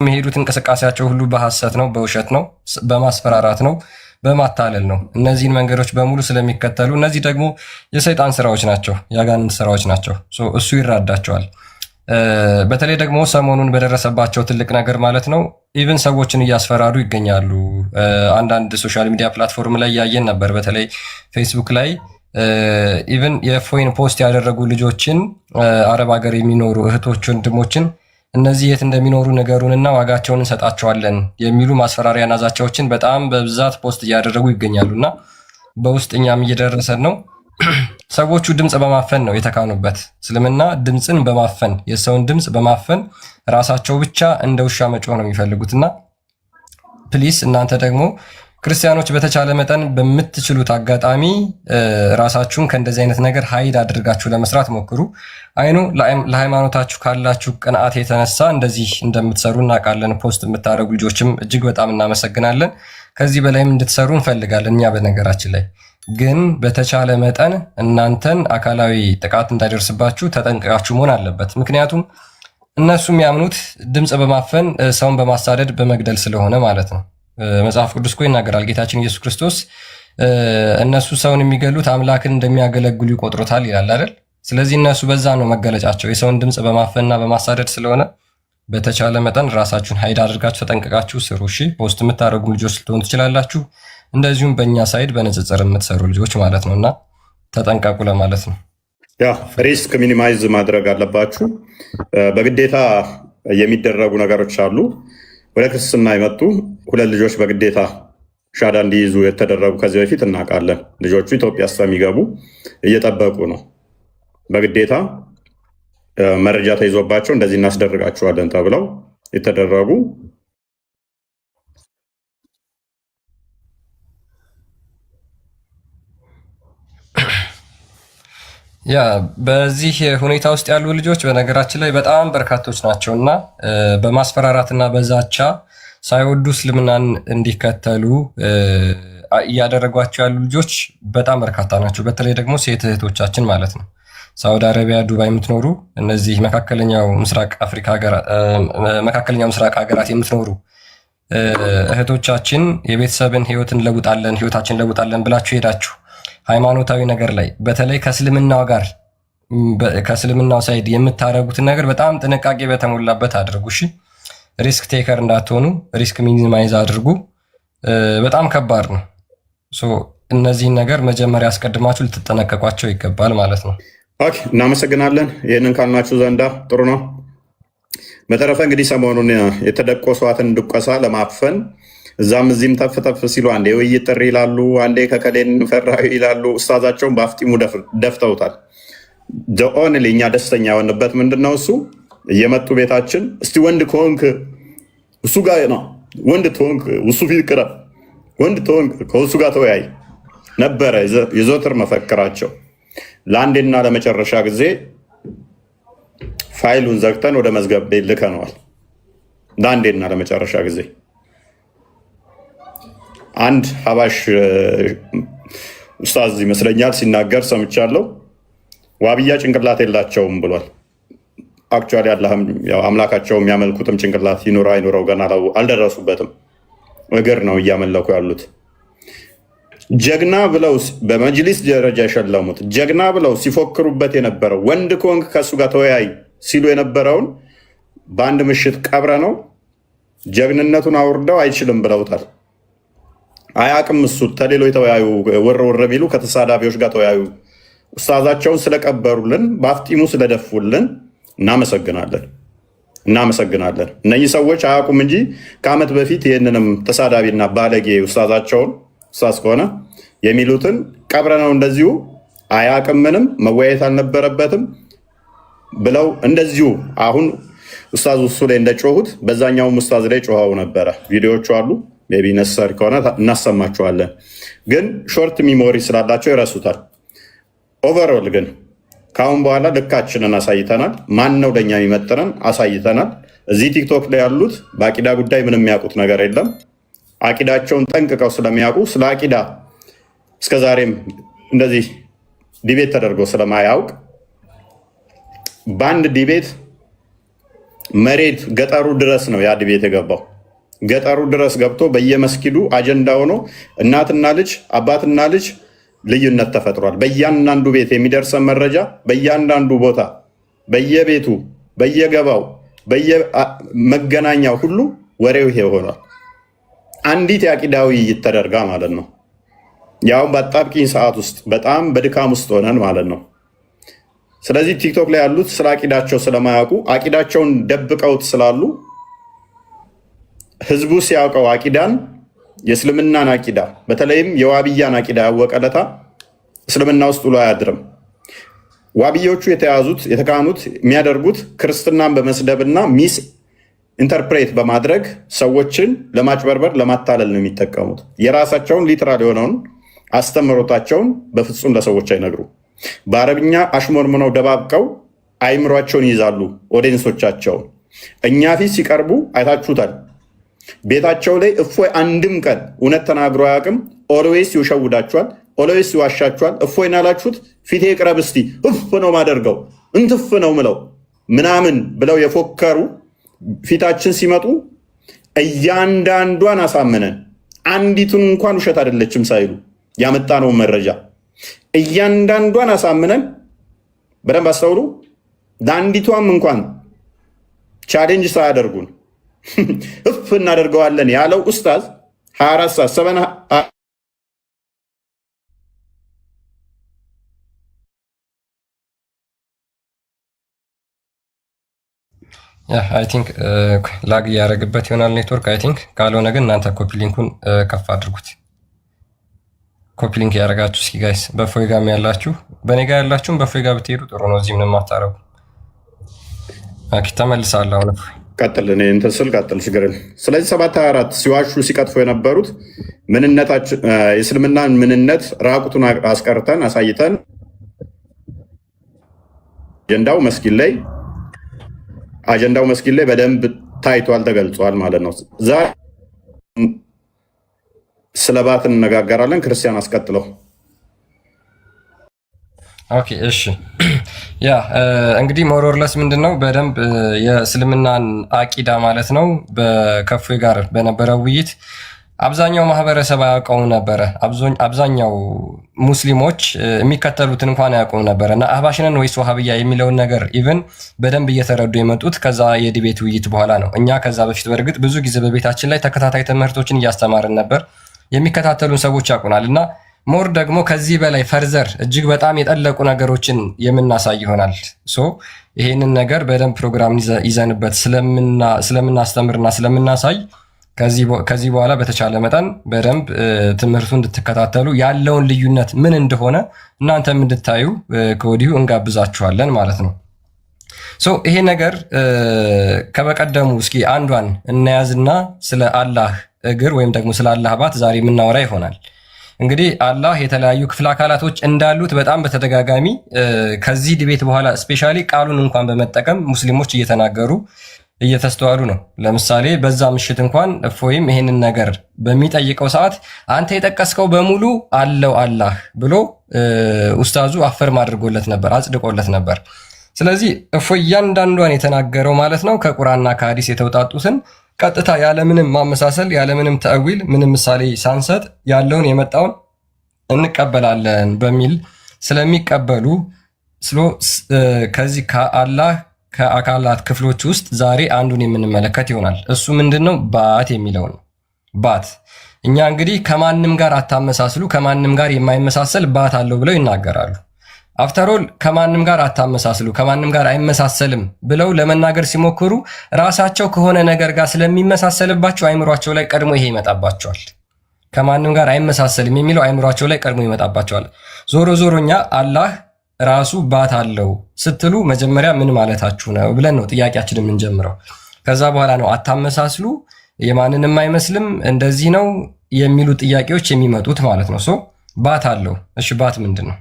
የሚሄዱት እንቅስቃሴያቸው ሁሉ በሐሰት ነው፣ በውሸት ነው፣ በማስፈራራት ነው፣ በማታለል ነው። እነዚህን መንገዶች በሙሉ ስለሚከተሉ እነዚህ ደግሞ የሰይጣን ስራዎች ናቸው፣ የአጋንንት ስራዎች ናቸው። እሱ ይራዳቸዋል። በተለይ ደግሞ ሰሞኑን በደረሰባቸው ትልቅ ነገር ማለት ነው ኢቨን ሰዎችን እያስፈራሩ ይገኛሉ። አንዳንድ ሶሻል ሚዲያ ፕላትፎርም ላይ ያየን ነበር። በተለይ ፌስቡክ ላይ ኢቨን የፎይን ፖስት ያደረጉ ልጆችን አረብ ሀገር የሚኖሩ እህቶች ወንድሞችን እነዚህ የት እንደሚኖሩ ነገሩንና ዋጋቸውን እንሰጣቸዋለን የሚሉ ማስፈራሪያና ዛቻዎችን በጣም በብዛት ፖስት እያደረጉ ይገኛሉ እና በውስጥ እኛም እየደረሰን ነው። ሰዎቹ ድምፅ በማፈን ነው የተካኑበት። እስልምና ድምፅን በማፈን የሰውን ድምፅ በማፈን ራሳቸው ብቻ እንደ ውሻ መጮህ ነው የሚፈልጉትና ፕሊስ እናንተ ደግሞ ክርስቲያኖች በተቻለ መጠን በምትችሉት አጋጣሚ ራሳችሁን ከእንደዚህ አይነት ነገር ሀይድ አድርጋችሁ ለመስራት ሞክሩ። አይኑ ለሃይማኖታችሁ ካላችሁ ቅንዓት የተነሳ እንደዚህ እንደምትሰሩ እናውቃለን። ፖስት የምታደርጉ ልጆችም እጅግ በጣም እናመሰግናለን። ከዚህ በላይም እንድትሰሩ እንፈልጋለን። እኛ በነገራችን ላይ ግን በተቻለ መጠን እናንተን አካላዊ ጥቃት እንዳይደርስባችሁ ተጠንቅቃችሁ መሆን አለበት። ምክንያቱም እነሱ የሚያምኑት ድምፅ በማፈን ሰውን በማሳደድ በመግደል ስለሆነ ማለት ነው። መጽሐፍ ቅዱስ እኮ ይናገራል። ጌታችን ኢየሱስ ክርስቶስ እነሱ ሰውን የሚገሉት አምላክን እንደሚያገለግሉ ይቆጥሩታል ይላል አይደል? ስለዚህ እነሱ በዛ ነው መገለጫቸው፣ የሰውን ድምፅ በማፈንና በማሳደድ ስለሆነ በተቻለ መጠን ራሳችሁን ሀይድ አድርጋችሁ ተጠንቅቃችሁ ስሩ። እሺ፣ ፖስት የምታደርጉ ልጆች ልትሆኑ ትችላላችሁ። እንደዚሁም በእኛ ሳይድ በንጽጽር የምትሰሩ ልጆች ማለት ነው እና ተጠንቀቁ ለማለት ነው። ያ ሪስክ ሚኒማይዝ ማድረግ አለባችሁ። በግዴታ የሚደረጉ ነገሮች አሉ። ወደ ክርስትና የመጡ 2 ልጆች በግዴታ ሻዳ እንዲይዙ የተደረጉ ከዚህ በፊት እናውቃለን። ልጆቹ ኢትዮጵያ ስለሚገቡ እየጠበቁ ነው። በግዴታ መረጃ ተይዞባቸው እንደዚህ እናስደርጋቸዋለን ተብለው የተደረጉ ያ በዚህ ሁኔታ ውስጥ ያሉ ልጆች በነገራችን ላይ በጣም በርካቶች ናቸው እና በማስፈራራትና በዛቻ ሳይወዱ እስልምናን እንዲከተሉ እያደረጓቸው ያሉ ልጆች በጣም በርካታ ናቸው። በተለይ ደግሞ ሴት እህቶቻችን ማለት ነው። ሳውዲ አረቢያ፣ ዱባይ የምትኖሩ እነዚህ መካከለኛው ምስራቅ ሀገራት የምትኖሩ እህቶቻችን የቤተሰብን ህይወታችን እንለውጣለን ብላችሁ ሄዳችሁ ሃይማኖታዊ ነገር ላይ በተለይ ከእስልምናው ሳይድ የምታደርጉትን ነገር በጣም ጥንቃቄ በተሞላበት አድርጉ። እሺ፣ ሪስክ ቴከር እንዳትሆኑ፣ ሪስክ ሚኒማይዝ አድርጉ። በጣም ከባድ ነው። እነዚህን ነገር መጀመሪያ አስቀድማችሁ ልትጠነቀቋቸው ይገባል ማለት ነው። ኦኬ፣ እናመሰግናለን። ይህንን ካልናችሁ ዘንዳ ጥሩ ነው። በተረፈ እንግዲህ ሰሞኑን የተደቆሷትን ድቆሳ ለማፈን እዛም እዚህም ተፍ ተፍ ሲሉ አንዴ ውይይት ጥሪ ይላሉ፣ አንዴ ከከሌን ፈራዊ ይላሉ። ኡስታዛቸውን በአፍጢሙ ደፍተውታል። ኦንሊ እኛ ደስተኛ የሆንበት ምንድነው? እሱ እየመጡ ቤታችን እስቲ ወንድ ከሆንክ እሱ ጋር ነው፣ ወንድ ትሆንክ እሱ ፊት ቅረብ፣ ወንድ ትሆንክ ከእሱ ጋር ተወያይ ነበረ የዘወትር መፈክራቸው። ለአንዴና ለመጨረሻ ጊዜ ፋይሉን ዘግተን ወደ መዝገብ ቤት ልከነዋል። ለአንዴና ለመጨረሻ ጊዜ አንድ ሀባሽ ኡስታዝ ይመስለኛል ሲናገር ሰምቻለሁ። ዋብያ ጭንቅላት የላቸውም ብሏል። አክቹዋሊ አምላካቸው የሚያመልኩትም ጭንቅላት ይኑረው አይኑረው ገና አልደረሱበትም። እግር ነው እያመለኩ ያሉት። ጀግና ብለው በመጅሊስ ደረጃ የሸለሙት ጀግና ብለው ሲፎክሩበት የነበረው ወንድ ከሆንክ ከእሱ ጋር ተወያይ ሲሉ የነበረውን በአንድ ምሽት ቀብረ ነው ጀግንነቱን አውርደው አይችልም ብለውታል። አያቅም እሱ ተሌሎ የተወያዩ ውር የሚሉ ከተሳዳቢዎች ጋር ተወያዩ። ኡስታዛቸውን ስለቀበሩልን በአፍጢሙ ስለደፉልን እናመሰግናለን። እነኚህ ሰዎች አያውቁም እንጂ ከዓመት በፊት ይህንንም ተሳዳቢና ባለጌ ኡስታዛቸውን ኡስታዝ ከሆነ የሚሉትን ቀብረ ነው እንደዚሁ አያቅምንም መወያየት አልነበረበትም ብለው እንደዚሁ አሁን ኡስታዝ እሱ ላይ እንደጮሁት በዛኛውም ኡስታዝ ላይ ጮኸው ነበረ። ቪዲዮዎቹ አሉ። ቢ ነሰር ከሆነ እናሰማቸዋለን። ግን ሾርት ሚሞሪ ስላላቸው ይረሱታል። ኦቨርኦል ግን ከአሁን በኋላ ልካችንን አሳይተናል። ማን ነው ለእኛ የሚመጥነን አሳይተናል። እዚህ ቲክቶክ ላይ ያሉት በአቂዳ ጉዳይ ምንም የሚያውቁት ነገር የለም። አቂዳቸውን ጠንቅቀው ስለሚያውቁ ስለ አቂዳ እስከዛሬም እንደዚህ ዲቤት ተደርጎ ስለማያውቅ በአንድ ዲቤት መሬት ገጠሩ ድረስ ነው ያ ዲቤት የገባው። ገጠሩ ድረስ ገብቶ በየመስጊዱ አጀንዳ ሆኖ እናትና ልጅ አባትና ልጅ ልዩነት ተፈጥሯል። በእያንዳንዱ ቤት የሚደርሰን መረጃ በእያንዳንዱ ቦታ በየቤቱ በየገባው በየመገናኛው ሁሉ ወሬው ይሄ ሆኗል። አንዲት የአቂዳ ውይይት ተደርጋ ማለት ነው። ያውም በአጣብቂኝ ሰዓት ውስጥ በጣም በድካም ውስጥ ሆነን ማለት ነው። ስለዚህ ቲክቶክ ላይ ያሉት ስለ አቂዳቸው ስለማያውቁ አቂዳቸውን ደብቀውት ስላሉ ህዝቡ ሲያውቀው አቂዳን የእስልምናን አቂዳ በተለይም የዋብያን አቂዳ ያወቀለታ እስልምና ውስጥ ውሎ አያድርም። ዋብዮቹ የተያዙት የተካኑት የሚያደርጉት ክርስትናን በመስደብና ሚስ ኢንተርፕሬት በማድረግ ሰዎችን ለማጭበርበር ለማታለል ነው የሚጠቀሙት። የራሳቸውን ሊትራል የሆነውን አስተምህሮታቸውን በፍጹም ለሰዎች አይነግሩ። በአረብኛ አሽሞርምነው ደባብቀው አይምሯቸውን ይይዛሉ። ኦዲየንሶቻቸውን እኛ ፊት ሲቀርቡ አይታችሁታል። ቤታቸው ላይ እፎይ አንድም ቀን እውነት ተናግሮ አያውቅም። ኦልዌይስ ይውሸውዳችኋል፣ ኦልዌይስ ይዋሻችኋል። እፎይን ያላችሁት ፊቴ ቅረብ እስቲ እፍ ነው ማደርገው እንትፍ ነው ምለው ምናምን ብለው የፎከሩ ፊታችን ሲመጡ እያንዳንዷን አሳምነን አንዲቱን እንኳን ውሸት አይደለችም ሳይሉ ያመጣነውን መረጃ እያንዳንዷን አሳምነን በደንብ አስተውሉ። ለአንዲቷም እንኳን ቻሌንጅ ሳያደርጉን እፍ እናደርገዋለን ያለው ኡስታዝ 24 ሰዓት ሰበና አይ ቲንክ ላግ እያደረግበት ይሆናል ኔትወርክ። አይ ቲንክ ካልሆነ ግን እናንተ ኮፒ ሊንኩን ከፍ አድርጉት። ኮፒ ሊንክ ያደረጋችሁ እስኪ ጋይስ፣ በፎይ ጋር ያላችሁ በኔ ጋር ያላችሁም በፎይ ጋር ብትሄዱ ጥሩ ነው። እዚህ ምንም አታረጉ። ኦኬ ተመልሳለሁ። አሁን ቀጥል፣ እኔ እንትን ስል ቀጥል፣ ችግር የለም። ስለዚህ 724 ሲዋሹ ሲቀጥፉ የነበሩት ምንነታችን የእስልምናን ምንነት ራቁቱን አስቀርተን አሳይተን አጀንዳው መስጊድ ላይ በደንብ ታይቷል፣ ተገልጿል ማለት ነው። ዛሬ ስለ ባት እንነጋገራለን። ክርስቲያን አስቀጥለው። ኦኬ እሺ። ያ እንግዲህ ሞሮርለስ ምንድነው በደንብ የእስልምናን አቂዳ ማለት ነው በከፉ ጋር በነበረው ውይይት አብዛኛው ማህበረሰብ አያውቀው ነበረ። አብዛኛው ሙስሊሞች የሚከተሉትን እንኳን አያውቁም ነበረ እና አህባሽነን ወይስ ወሃብያ የሚለውን ነገር ኢቭን በደንብ እየተረዱ የመጡት ከዛ የዲቤት ውይይት በኋላ ነው። እኛ ከዛ በፊት በእርግጥ ብዙ ጊዜ በቤታችን ላይ ተከታታይ ትምህርቶችን እያስተማርን ነበር። የሚከታተሉን ሰዎች ያውቁናል እና ሞር ደግሞ ከዚህ በላይ ፈርዘር እጅግ በጣም የጠለቁ ነገሮችን የምናሳይ ይሆናል። ሶ ይሄንን ነገር በደንብ ፕሮግራም ይዘንበት ስለምናስተምርና ስለምናሳይ ከዚህ በኋላ በተቻለ መጠን በደንብ ትምህርቱ እንድትከታተሉ ያለውን ልዩነት ምን እንደሆነ እናንተም እንድታዩ ከወዲሁ እንጋብዛችኋለን ማለት ነው። ሶ ይሄ ነገር ከበቀደሙ እስኪ አንዷን እናያዝና ስለ አላህ እግር ወይም ደግሞ ስለ አላህ ባት ዛሬ የምናወራ ይሆናል። እንግዲህ አላህ የተለያዩ ክፍለ አካላቶች እንዳሉት በጣም በተደጋጋሚ ከዚህ ዲቤት በኋላ ስፔሻሊ ቃሉን እንኳን በመጠቀም ሙስሊሞች እየተናገሩ እየተስተዋሉ ነው። ለምሳሌ በዛ ምሽት እንኳን እፎይም ይሄንን ነገር በሚጠይቀው ሰዓት አንተ የጠቀስከው በሙሉ አለው አላህ ብሎ ኡስታዙ አፈርም አድርጎለት ነበር፣ አጽድቆለት ነበር። ስለዚህ እፎይ እያንዳንዷን የተናገረው ማለት ነው ከቁርአንና ከሐዲስ የተውጣጡትን ቀጥታ ያለምንም ማመሳሰል ያለምንም ተአዊል ምንም ምሳሌ ሳንሰጥ ያለውን የመጣውን እንቀበላለን በሚል ስለሚቀበሉ ከዚህ ከአላህ ከአካላት ክፍሎች ውስጥ ዛሬ አንዱን የምንመለከት ይሆናል። እሱ ምንድነው? ባት የሚለው ነው። ባት እኛ እንግዲህ ከማንም ጋር አታመሳስሉ፣ ከማንም ጋር የማይመሳሰል ባት አለው ብለው ይናገራሉ። አፍተሮል ከማንም ጋር አታመሳስሉ፣ ከማንም ጋር አይመሳሰልም ብለው ለመናገር ሲሞክሩ ራሳቸው ከሆነ ነገር ጋር ስለሚመሳሰልባቸው አይምሯቸው ላይ ቀድሞ ይሄ ይመጣባቸዋል። ከማንም ጋር አይመሳሰልም የሚለው አይምሯቸው ላይ ቀድሞ ይመጣባቸዋል። ዞሮ ዞሮኛ አላህ ራሱ ባት አለው ስትሉ መጀመሪያ ምን ማለታችሁ ነው ብለን ነው ጥያቄያችንን የምንጀምረው። ከዛ በኋላ ነው አታመሳስሉ፣ የማንንም አይመስልም፣ እንደዚህ ነው የሚሉ ጥያቄዎች የሚመጡት ማለት ነው። ሶ ባት አለው። እሺ ባት ምንድን ነው?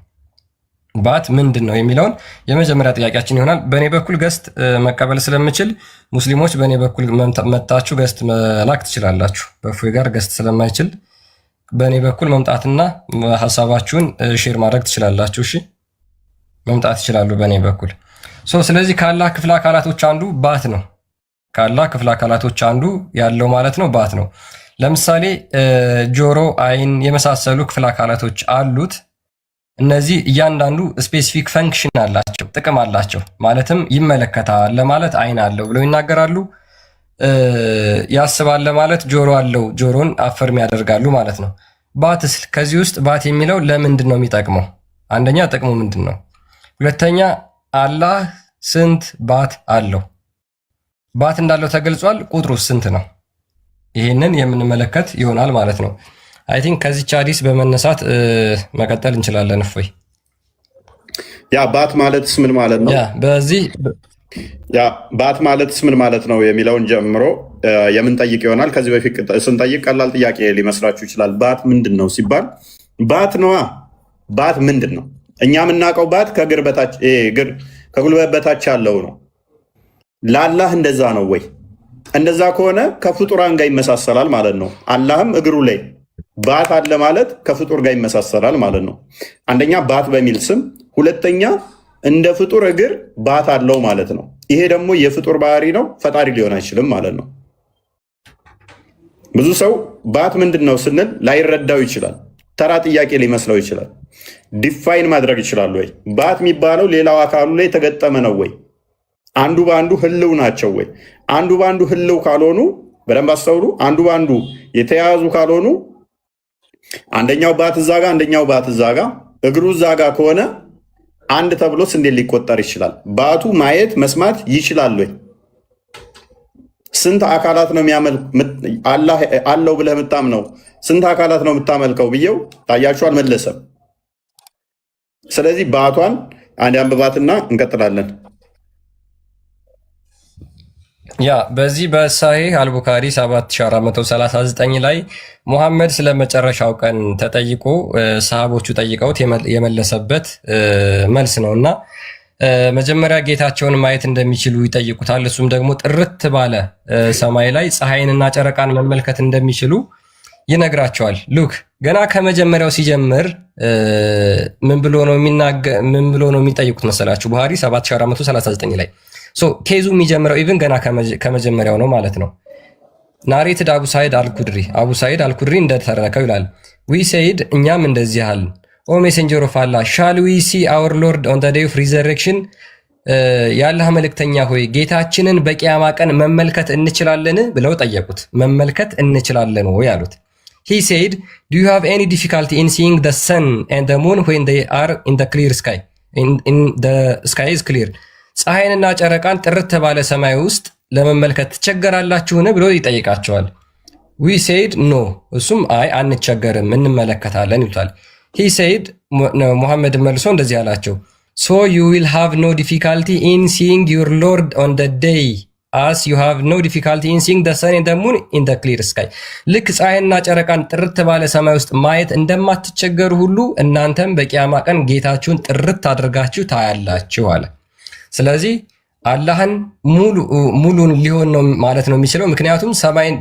ባት ምንድን ነው የሚለውን የመጀመሪያ ጥያቄያችን ይሆናል። በእኔ በኩል ገስት መቀበል ስለምችል ሙስሊሞች በእኔ በኩል መጣችሁ ገስት መላክ ትችላላችሁ። በእፎይ ጋር ገስት ስለማይችል በእኔ በኩል መምጣትና ሀሳባችሁን ሼር ማድረግ ትችላላችሁ። እሺ መምጣት ይችላሉ በእኔ በኩል። ስለዚህ ከአላህ ክፍለ አካላቶች አንዱ ባት ነው። ከአላህ ክፍለ አካላቶች አንዱ ያለው ማለት ነው ባት ነው። ለምሳሌ ጆሮ፣ አይን የመሳሰሉ ክፍለ አካላቶች አሉት። እነዚህ እያንዳንዱ ስፔሲፊክ ፈንክሽን አላቸው፣ ጥቅም አላቸው። ማለትም ይመለከታል ለማለት አይን አለው ብለው ይናገራሉ። ያስባል ለማለት ጆሮ አለው፣ ጆሮን አፈርም ያደርጋሉ ማለት ነው። ባትስ ከዚህ ውስጥ ባት የሚለው ለምንድን ነው የሚጠቅመው? አንደኛ ጥቅሙ ምንድን ነው? ሁለተኛ አላህ ስንት ባት አለው? ባት እንዳለው ተገልጿል። ቁጥሩ ስንት ነው? ይህንን የምንመለከት ይሆናል ማለት ነው። አይ ቲንክ ከዚች ሐዲስ በመነሳት መቀጠል እንችላለን። እፎይ ያ ባት ማለትስ ምን ማለት ነው? ያ ባት ማለትስ ምን ማለት ነው የሚለውን ጀምሮ የምንጠይቅ ይሆናል። ከዚህ በፊት ስንጠይቅ ቀላል ጥያቄ ሊመስላችሁ ይችላል። ባት ምንድን ነው ሲባል ባት ነዋ። ባት ምንድን ነው? እኛ የምናውቀው ባት ከጉልበት በታች ያለው ነው። ለአላህ እንደዛ ነው ወይ? እንደዛ ከሆነ ከፍጡራን ጋር ይመሳሰላል ማለት ነው። አላህም እግሩ ላይ ባት አለ ማለት ከፍጡር ጋር ይመሳሰላል ማለት ነው። አንደኛ ባት በሚል ስም፣ ሁለተኛ እንደ ፍጡር እግር ባት አለው ማለት ነው። ይሄ ደግሞ የፍጡር ባህሪ ነው፣ ፈጣሪ ሊሆን አይችልም ማለት ነው። ብዙ ሰው ባት ምንድን ነው ስንል ላይረዳው ይችላል። ተራ ጥያቄ ሊመስለው ይችላል። ዲፋይን ማድረግ ይችላሉ ወይ? ባት የሚባለው ሌላው አካሉ ላይ የተገጠመ ነው ወይ? አንዱ በአንዱ ህልው ናቸው ወይ? አንዱ በአንዱ ህልው ካልሆኑ በደንብ አስተውሉ። አንዱ በአንዱ የተያያዙ ካልሆኑ አንደኛው ባት እዛ ጋ አንደኛው ባት እዛ ጋ እግሩ እዛ ጋ ከሆነ አንድ ተብሎስ እንዴት ሊቆጠር ይችላል? ባቱ ማየት መስማት ይችላል ወይ? ስንት አካላት ነው አላህ አለው ብለህ የምታምነው? ስንት አካላት ነው የምታመልከው ብዬው ታያችሁ አልመለሰም። ስለዚህ ባቷን አንድ አንብባትና እንቀጥላለን። ያ በዚህ በሳሂህ አልቡካሪ 7439 ላይ ሙሐመድ ስለ መጨረሻው ቀን ተጠይቆ ሰሃቦቹ ጠይቀውት የመለሰበት መልስ ነው እና መጀመሪያ ጌታቸውን ማየት እንደሚችሉ ይጠይቁታል። እሱም ደግሞ ጥርት ባለ ሰማይ ላይ ፀሐይንና ጨረቃን መመልከት እንደሚችሉ ይነግራቸዋል። ሉክ ገና ከመጀመሪያው ሲጀምር ምን ብሎ ነው የሚጠይቁት መሰላችሁ? ቡሃሪ 7439 ላይ ኬዙ የሚጀምረው ኢቭን ገና ከመጀመሪያው ነው ማለት ነው። ናሬትድ አቡ ሳይድ አልኩድሪ እንደተረከው ይላል። ዊ ሰይድ እኛም እንደዚህ አልን፣ ኦ ሜሴንጀር ኦፍ አላህ ሻል ዊ ሲ አወር ሎርድ ኦን ዘ ዴይ ኦፍ ሪዘሬክሽን፣ የአላህ መልእክተኛ ሆይ ጌታችንን በቂያማ ቀን መመልከት እንችላለን ብለው ጠየቁት። መመልከት እንችላለን ወይ አሉት። ሂ ሰይድ ዱ ዩ ሃቭ ኤኒ ዲፊካልቲ ኢን ሲይንግ ዘ ሰን ኤንድ ዘ ሙን ዌን ዜይ አር ኢን ዘ ክሊር ስካይ ስካይ ኢዝ ክሊር፣ ፀሐይንና ጨረቃን ጥርት ባለ ሰማይ ውስጥ ለመመልከት ትቸገራላችሁን ብሎ ይጠይቃቸዋል። ዊ ሴይድ ኖ፣ እሱም አይ አንቸገርም እንመለከታለን ይሉታል። ሂ ሴይድ ሙሐመድ መልሶ እንደዚህ አላቸው፣ ሶ ዩ ዊል ሃቭ ኖ ዲፊካልቲ ኢን ሲይንግ ዩር ሎርድ ኦን ደ ዴይ አስ ዩ ሃቭ ኖ ዲፊካልቲ ኢን ሲይንግ ደ ሰን ኤንድ ደ ሙን ኢን ደ ክሊር ስካይ። ልክ ፀሐይንና ጨረቃን ጥርት ባለ ሰማይ ውስጥ ማየት እንደማትቸገሩ ሁሉ እናንተም በቂያማ ቀን ጌታችሁን ጥርት አድርጋችሁ ታያላችሁ አለ። ስለዚህ አላህን ሙሉን ሊሆን ነው ማለት ነው የሚችለው። ምክንያቱም ሰማይን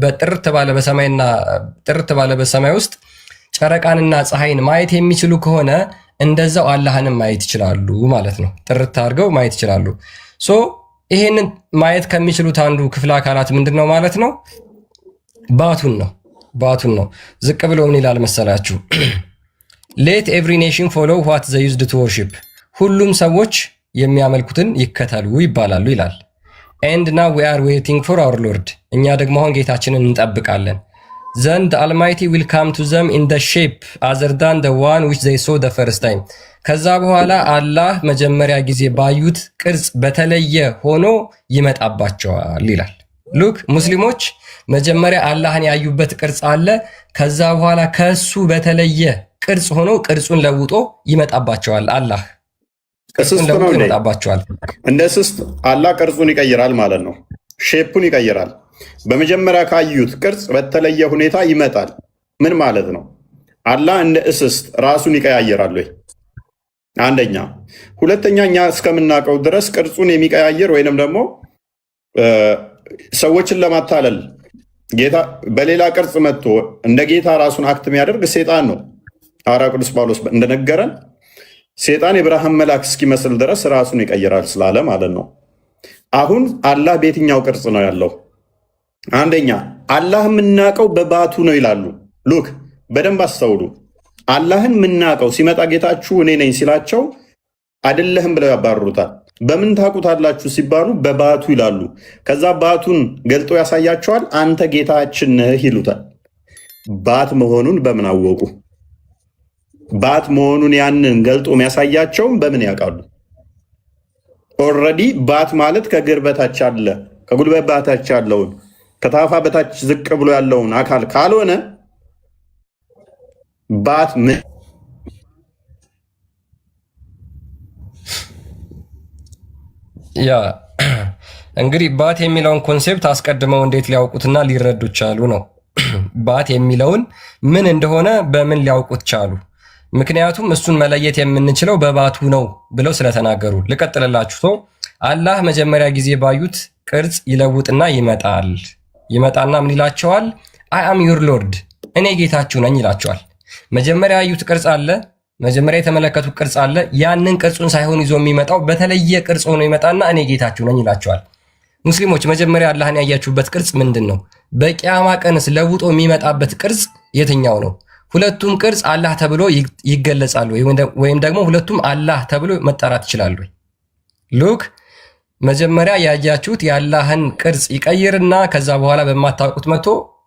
በጥርት ባለ በሰማይ ውስጥ ጨረቃንና ፀሐይን ማየት የሚችሉ ከሆነ እንደዛው አላህንም ማየት ይችላሉ ማለት ነው። ጥርት አድርገው ማየት ይችላሉ። ሶ ይሄንን ማየት ከሚችሉት አንዱ ክፍለ አካላት ምንድን ነው ማለት ነው? ባቱን ነው። ዝቅ ብሎ ምን ይላል መሰላችሁ? ሌት ኤቭሪ ኔሽን ፎሎው ዋት ዘ ዩዝድ ቱ ወርሺፕ፣ ሁሉም ሰዎች የሚያመልኩትን ይከተሉ ይባላሉ ይላል። ኤንድ ናው ዊ አር ዌይቲንግ ፎር አወር ሎርድ፣ እኛ ደግሞ አሁን ጌታችንን እንጠብቃለን። ዘን ዘ አልማይቲ ዊል ካም ቱ ዘም ኢን ዘ ሼፕ አዘር ዳን ዘ ዋን ዊች ዘይ ሶ ዘ ፈርስት ታይም፣ ከዛ በኋላ አላህ መጀመሪያ ጊዜ ባዩት ቅርጽ በተለየ ሆኖ ይመጣባቸዋል ይላል። ሉክ ሙስሊሞች መጀመሪያ አላህን ያዩበት ቅርጽ አለ። ከዛ በኋላ ከሱ በተለየ ቅርጽ ሆኖ ቅርጹን ለውጦ ይመጣባቸዋል አላህ እስስት ነው ይመጣባቸዋል። እንደ እስስት አላህ ቅርጹን ይቀይራል ማለት ነው። ሼፑን ይቀይራል። በመጀመሪያ ካዩት ቅርጽ በተለየ ሁኔታ ይመጣል። ምን ማለት ነው? አላህ እንደ እስስት ራሱን ይቀያየራል ወይ? አንደኛ። ሁለተኛ እኛ እስከምናውቀው ድረስ ቅርጹን የሚቀያየር ወይንም ደግሞ ሰዎችን ለማታለል ጌታ በሌላ ቅርጽ መጥቶ እንደ ጌታ ራሱን አክት የሚያደርግ ሴጣን ነው። ሐዋርያው ቅዱስ ጳውሎስ እንደነገረን ሴጣን የብርሃን መልአክ እስኪመስል ድረስ ራሱን ይቀይራል ስላለ ማለት ነው። አሁን አላህ በየትኛው ቅርጽ ነው ያለው? አንደኛ አላህ የምናውቀው በባቱ ነው ይላሉ። ሉክ በደንብ አስተውሉ። አላህን የምናውቀው ሲመጣ ጌታችሁ እኔ ነኝ ሲላቸው አይደለህም ብለው ያባርሩታል። በምን ታውቁታላችሁ ሲባሉ በባቱ ይላሉ። ከዛ ባቱን ገልጦ ያሳያቸዋል። አንተ ጌታችን ነህ ይሉታል። ባት መሆኑን በምን አወቁ? ባት መሆኑን ያንን ገልጦ የሚያሳያቸውም በምን ያውቃሉ? ኦልሬዲ ባት ማለት ከእግር በታች አለ፣ ከጉልበት በታች ያለውን ከታፋ በታች ዝቅ ብሎ ያለውን አካል ካልሆነ ባት ምን? ያ እንግዲህ ባት የሚለውን ኮንሴፕት አስቀድመው እንዴት ሊያውቁትና ሊረዱ ቻሉ ነው። ባት የሚለውን ምን እንደሆነ በምን ሊያውቁት ቻሉ? ምክንያቱም እሱን መለየት የምንችለው በባቱ ነው ብለው ስለተናገሩ። ልቀጥልላችሁ። ሰው አላህ መጀመሪያ ጊዜ ባዩት ቅርጽ ይለውጥና ይመጣና ምን ይላቸዋል? አይ አም ዩር ሎርድ፣ እኔ ጌታችሁ ነኝ ይላቸዋል። መጀመሪያ ያዩት ቅርጽ አለ፣ መጀመሪያ የተመለከቱት ቅርጽ አለ። ያንን ቅርጹን ሳይሆን ይዞ የሚመጣው በተለየ ቅርጽ ሆኖ ይመጣና እኔ ጌታችሁ ነኝ ይላቸዋል። ሙስሊሞች መጀመሪያ አላህን ያያችሁበት ቅርጽ ምንድን ነው? በቂያማ ቀንስ ለውጦ የሚመጣበት ቅርጽ የትኛው ነው? ሁለቱም ቅርጽ አላህ ተብሎ ይገለጻሉ ወይም ደግሞ ሁለቱም አላህ ተብሎ መጠራት ይችላሉ? ሉክ መጀመሪያ ያያችሁት የአላህን ቅርጽ ይቀይርና ከዛ በኋላ በማታውቁት መጥቶ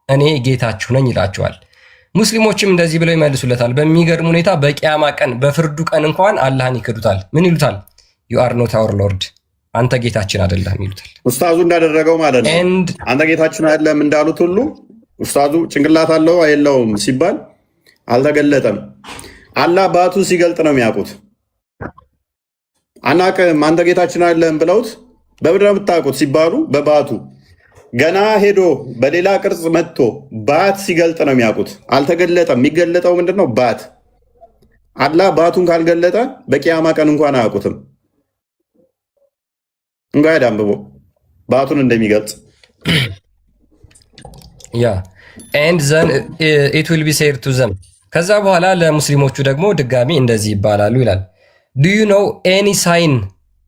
እኔ ጌታችሁ ነኝ ይላቸዋል። ሙስሊሞችም እንደዚህ ብለው ይመልሱለታል። በሚገርም ሁኔታ በቂያማ ቀን በፍርዱ ቀን እንኳን አላህን ይክዱታል። ምን ይሉታል? ዩ አር ኖት አወር ሎርድ፣ አንተ ጌታችን አይደለም ይሉታል። ኡስታዙ እንዳደረገው ማለት ነው። አንተ ጌታችን አይደለም እንዳሉት ሁሉ ኡስታዙ ጭንቅላት አለው የለውም ሲባል አልተገለጠም። አላህ ባቱን ሲገልጥ ነው የሚያውቁት። አናውቅም አንተ ጌታችን አይደለም ብለውት በምንድን ነው የምታውቁት ሲባሉ በባቱ ገና ሄዶ በሌላ ቅርጽ መጥቶ ባት ሲገልጥ ነው የሚያውቁት። አልተገለጠም። የሚገለጠው ምንድን ነው? ባት። አላህ ባቱን ካልገለጠ በቂያማ ቀን እንኳን አያውቁትም። እንጓድ አንብቦ ባቱን እንደሚገልጽ ያ ኤንድ ዘን ኢት ዊል ቢ ሴድ ቱ ዘም። ከዛ በኋላ ለሙስሊሞቹ ደግሞ ድጋሚ እንደዚህ ይባላሉ ይላል። ዱ ዩ ኖው ኤኒ ሳይን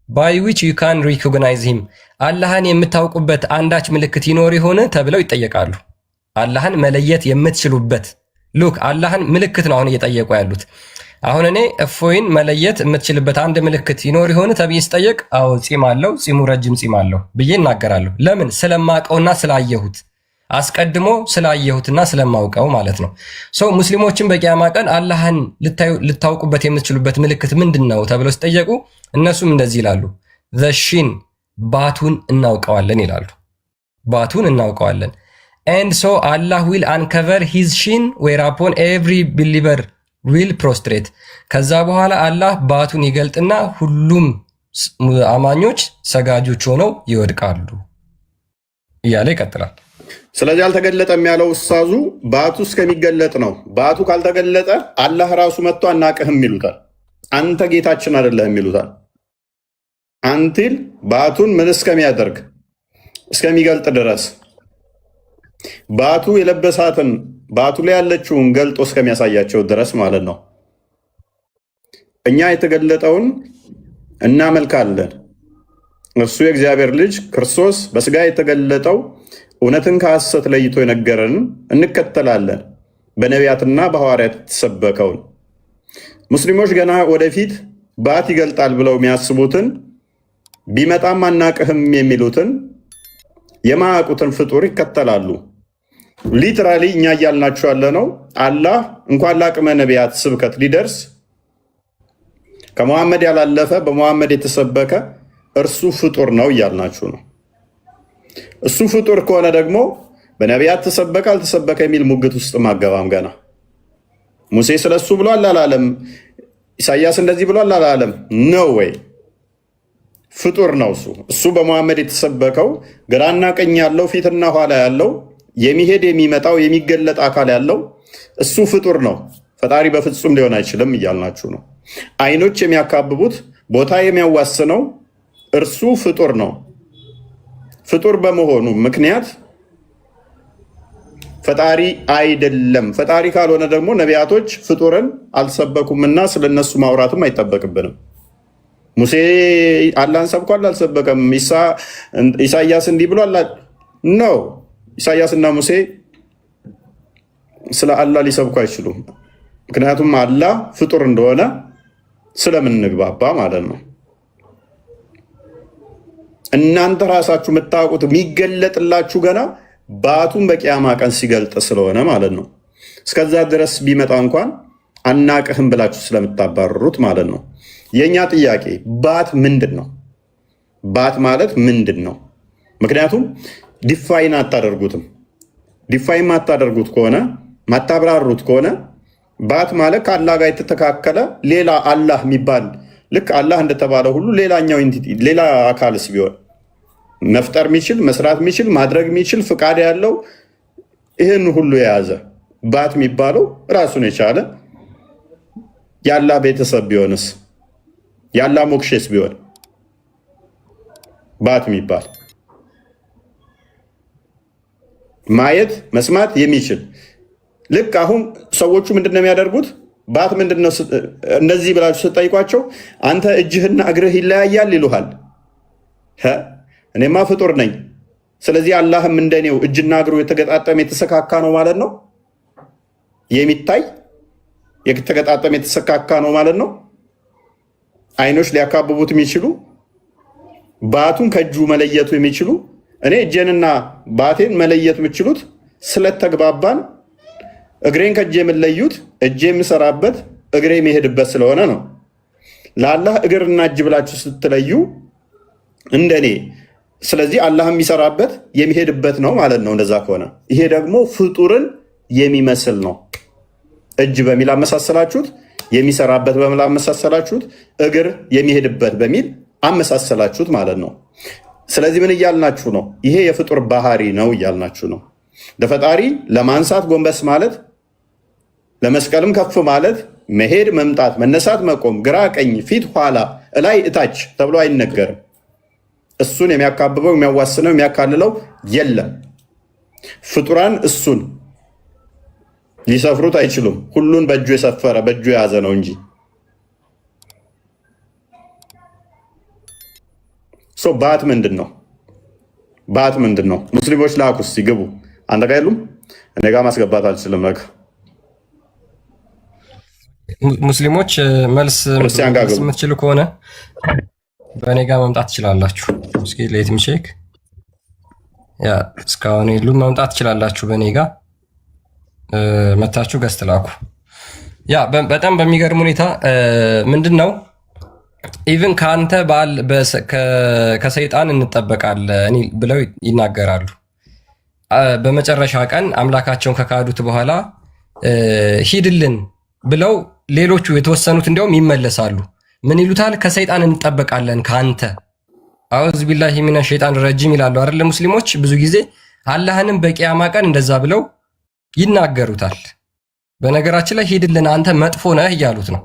ባይ ዊች ዩ ካን ሪኮግናይዝ ሂም፣ አላህን የምታውቁበት አንዳች ምልክት ይኖር ይሆን ተብለው ይጠየቃሉ። አላህን መለየት የምትችሉበት ሉክ አላህን ምልክት ነው አሁን እየጠየቁ ያሉት። አሁን እኔ እፎይን መለየት የምትችልበት አንድ ምልክት ይኖር ይሆን ተብዬ ስጠየቅ አዎ ጺም አለው፣ ጺሙ ረጅም ጺም አለው ብዬ እናገራለሁ። ለምን? ስለማውቀውና ስላየሁት፣ አስቀድሞ ስላየሁትና ስለማውቀው ማለት ነው። ሰው ሙስሊሞችን በቂያማ ቀን አላህን ልታውቁበት የምትችሉበት ምልክት ምንድን ነው ተብለው ሲጠየቁ እነሱም እንደዚህ ይላሉ፣ ዘሺን ባቱን እናውቀዋለን ይላሉ። ባቱን እናውቀዋለን። ኤንድ ሶ አላህ ዊል አንከቨር ሂዝ ሺን ዌር አፖን ኤቭሪ ቢሊቨር ዊል ፕሮስትሬት። ከዛ በኋላ አላህ ባቱን ይገልጥና ሁሉም አማኞች ሰጋጆች ሆነው ይወድቃሉ እያለ ይቀጥላል። ስለዚህ አልተገለጠም ያለው ኡስታዙ ባቱ እስከሚገለጥ ነው። ባቱ ካልተገለጠ አላህ ራሱ መጥቶ አናቅህም ይሉታል። አንተ ጌታችን አይደለህም ይሉታል። አንቲል ባቱን ምን እስከሚያደርግ እስከሚገልጥ ድረስ ባቱ የለበሳትን ባቱ ላይ ያለችውን ገልጦ እስከሚያሳያቸው ድረስ ማለት ነው። እኛ የተገለጠውን እናመልካለን። እርሱ የእግዚአብሔር ልጅ ክርስቶስ በስጋ የተገለጠው እውነትን ከሐሰት ለይቶ የነገረንን እንከተላለን። በነቢያትና በሐዋርያት የተሰበከውን ሙስሊሞች ገና ወደፊት ባት ይገልጣል ብለው የሚያስቡትን ቢመጣም አናቅህም የሚሉትን የማያውቁትን ፍጡር ይከተላሉ። ሊትራሊ እኛ እያልናችሁ ያለ ነው። አላህ እንኳን ለአቅመ ነቢያት ስብከት ሊደርስ ከመሐመድ ያላለፈ በመሐመድ የተሰበከ እርሱ ፍጡር ነው እያልናችሁ ነው። እሱ ፍጡር ከሆነ ደግሞ በነቢያት ተሰበከ አልተሰበከ የሚል ሙግት ውስጥ ማገባም ገና ሙሴ ስለሱ ብሏል አላለም? ኢሳያስ እንደዚህ ብሏል አላለም? ነው ወይ? ፍጡር ነው እሱ። እሱ በመሐመድ የተሰበከው ግራና ቀኝ ያለው ፊትና ኋላ ያለው የሚሄድ የሚመጣው የሚገለጥ አካል ያለው እሱ ፍጡር ነው። ፈጣሪ በፍጹም ሊሆን አይችልም እያልናችሁ ነው። አይኖች የሚያካብቡት ቦታ የሚያዋስነው እርሱ ፍጡር ነው። ፍጡር በመሆኑ ምክንያት ፈጣሪ አይደለም። ፈጣሪ ካልሆነ ደግሞ ነቢያቶች ፍጡርን አልሰበኩምና ስለነሱ ማውራትም አይጠበቅብንም። ሙሴ አላህን ሰብኳል አልሰበከም? ኢሳያስ እንዲህ ብሏል ነው። ኢሳያስና ሙሴ ስለ አላህ ሊሰብኩ አይችሉም። ምክንያቱም አላህ ፍጡር እንደሆነ ስለምንግባባ ማለት ነው። እናንተ ራሳችሁ የምታውቁት የሚገለጥላችሁ ገና ባቱን በቂያማ ቀን ሲገልጥ ስለሆነ ማለት ነው። እስከዛ ድረስ ቢመጣ እንኳን አናቅህም ብላችሁ ስለምታባረሩት ማለት ነው። የእኛ ጥያቄ ባት ምንድን ነው? ባት ማለት ምንድን ነው? ምክንያቱም ዲፋይን አታደርጉትም። ዲፋይን ማታደርጉት ከሆነ ማታብራሩት ከሆነ ባት ማለት ከአላህ ጋር የተተካከለ ሌላ አላህ የሚባል ልክ አላህ እንደተባለ ሁሉ ሌላኛው ኢንቲቲ ሌላ አካልስ ቢሆን መፍጠር የሚችል መስራት የሚችል ማድረግ የሚችል ፍቃድ ያለው ይህን ሁሉ የያዘ ባት የሚባለው ራሱን የቻለ የአላህ ቤተሰብ ቢሆንስ የአላህ ሞክሼስ ቢሆን ባት የሚባል ማየት መስማት የሚችል ልክ አሁን ሰዎቹ ምንድነው የሚያደርጉት? ባት ምንድነው እንደዚህ ብላችሁ ስጠይቋቸው አንተ እጅህና እግርህ ይለያያል ይሉሃል። እኔማ ፍጡር ነኝ፣ ስለዚህ አላህም እንደኔው እጅና እግሩ የተገጣጠመ የተሰካካ ነው ማለት ነው። የሚታይ የተገጣጠመ የተሰካካ ነው ማለት ነው። አይኖች ሊያካብቡት የሚችሉ ባቱን ከእጁ መለየቱ የሚችሉ እኔ እጄንና ባቴን መለየት የምችሉት ስለተግባባን እግሬን ከእጄ የምለዩት እጄ የምሰራበት እግሬ የሚሄድበት ስለሆነ ነው። ለአላህ እግርና እጅ ብላችሁ ስትለዩ እንደኔ ስለዚህ አላህ የሚሰራበት የሚሄድበት ነው ማለት ነው። እንደዛ ከሆነ ይሄ ደግሞ ፍጡርን የሚመስል ነው። እጅ በሚል አመሳሰላችሁት፣ የሚሰራበት በሚል አመሳሰላችሁት፣ እግር የሚሄድበት በሚል አመሳሰላችሁት ማለት ነው። ስለዚህ ምን እያልናችሁ ነው? ይሄ የፍጡር ባህሪ ነው እያልናችሁ ነው። ለፈጣሪ ለማንሳት ጎንበስ ማለት፣ ለመስቀልም ከፍ ማለት፣ መሄድ፣ መምጣት፣ መነሳት፣ መቆም፣ ግራ ቀኝ፣ ፊት ኋላ፣ እላይ እታች ተብሎ አይነገርም። እሱን የሚያካብበው የሚያዋስነው የሚያካልለው የለም። ፍጡራን እሱን ሊሰፍሩት አይችሉም። ሁሉን በእጁ የሰፈረ በእጁ የያዘ ነው እንጂ ባት ምንድን ነው? ባት ምንድን ነው? ሙስሊሞች ላኩስ ሲገቡ አንተ ጋር የሉም። እኔ ጋር ማስገባት አልችልም። ነገ ሙስሊሞች መልስ የምትችሉ ከሆነ በእኔ ጋር መምጣት ትችላላችሁ። እስኪ ሌት ሚቼክ ያ እስካሁን የሉም። መምጣት ትችላላችሁ። በእኔ ጋር መታችሁ ገዝት ላኩ። ያ በጣም በሚገርም ሁኔታ ምንድን ነው ኢቭን ከአንተ ከሰይጣን እንጠበቃለን ብለው ይናገራሉ። በመጨረሻ ቀን አምላካቸውን ከካዱት በኋላ ሂድልን ብለው ሌሎቹ የተወሰኑት እንዲያውም ይመለሳሉ። ምን ይሉታል? ከሰይጣን እንጠበቃለን ከአንተ። አዑዙ ቢላሂ ሚነ ሸይጣን ረጂም ይላሉ አይደል? ሙስሊሞች ብዙ ጊዜ አላህንም በቂያማ ቀን እንደዛ ብለው ይናገሩታል። በነገራችን ላይ ሂድልን አንተ መጥፎ ነህ እያሉት ነው።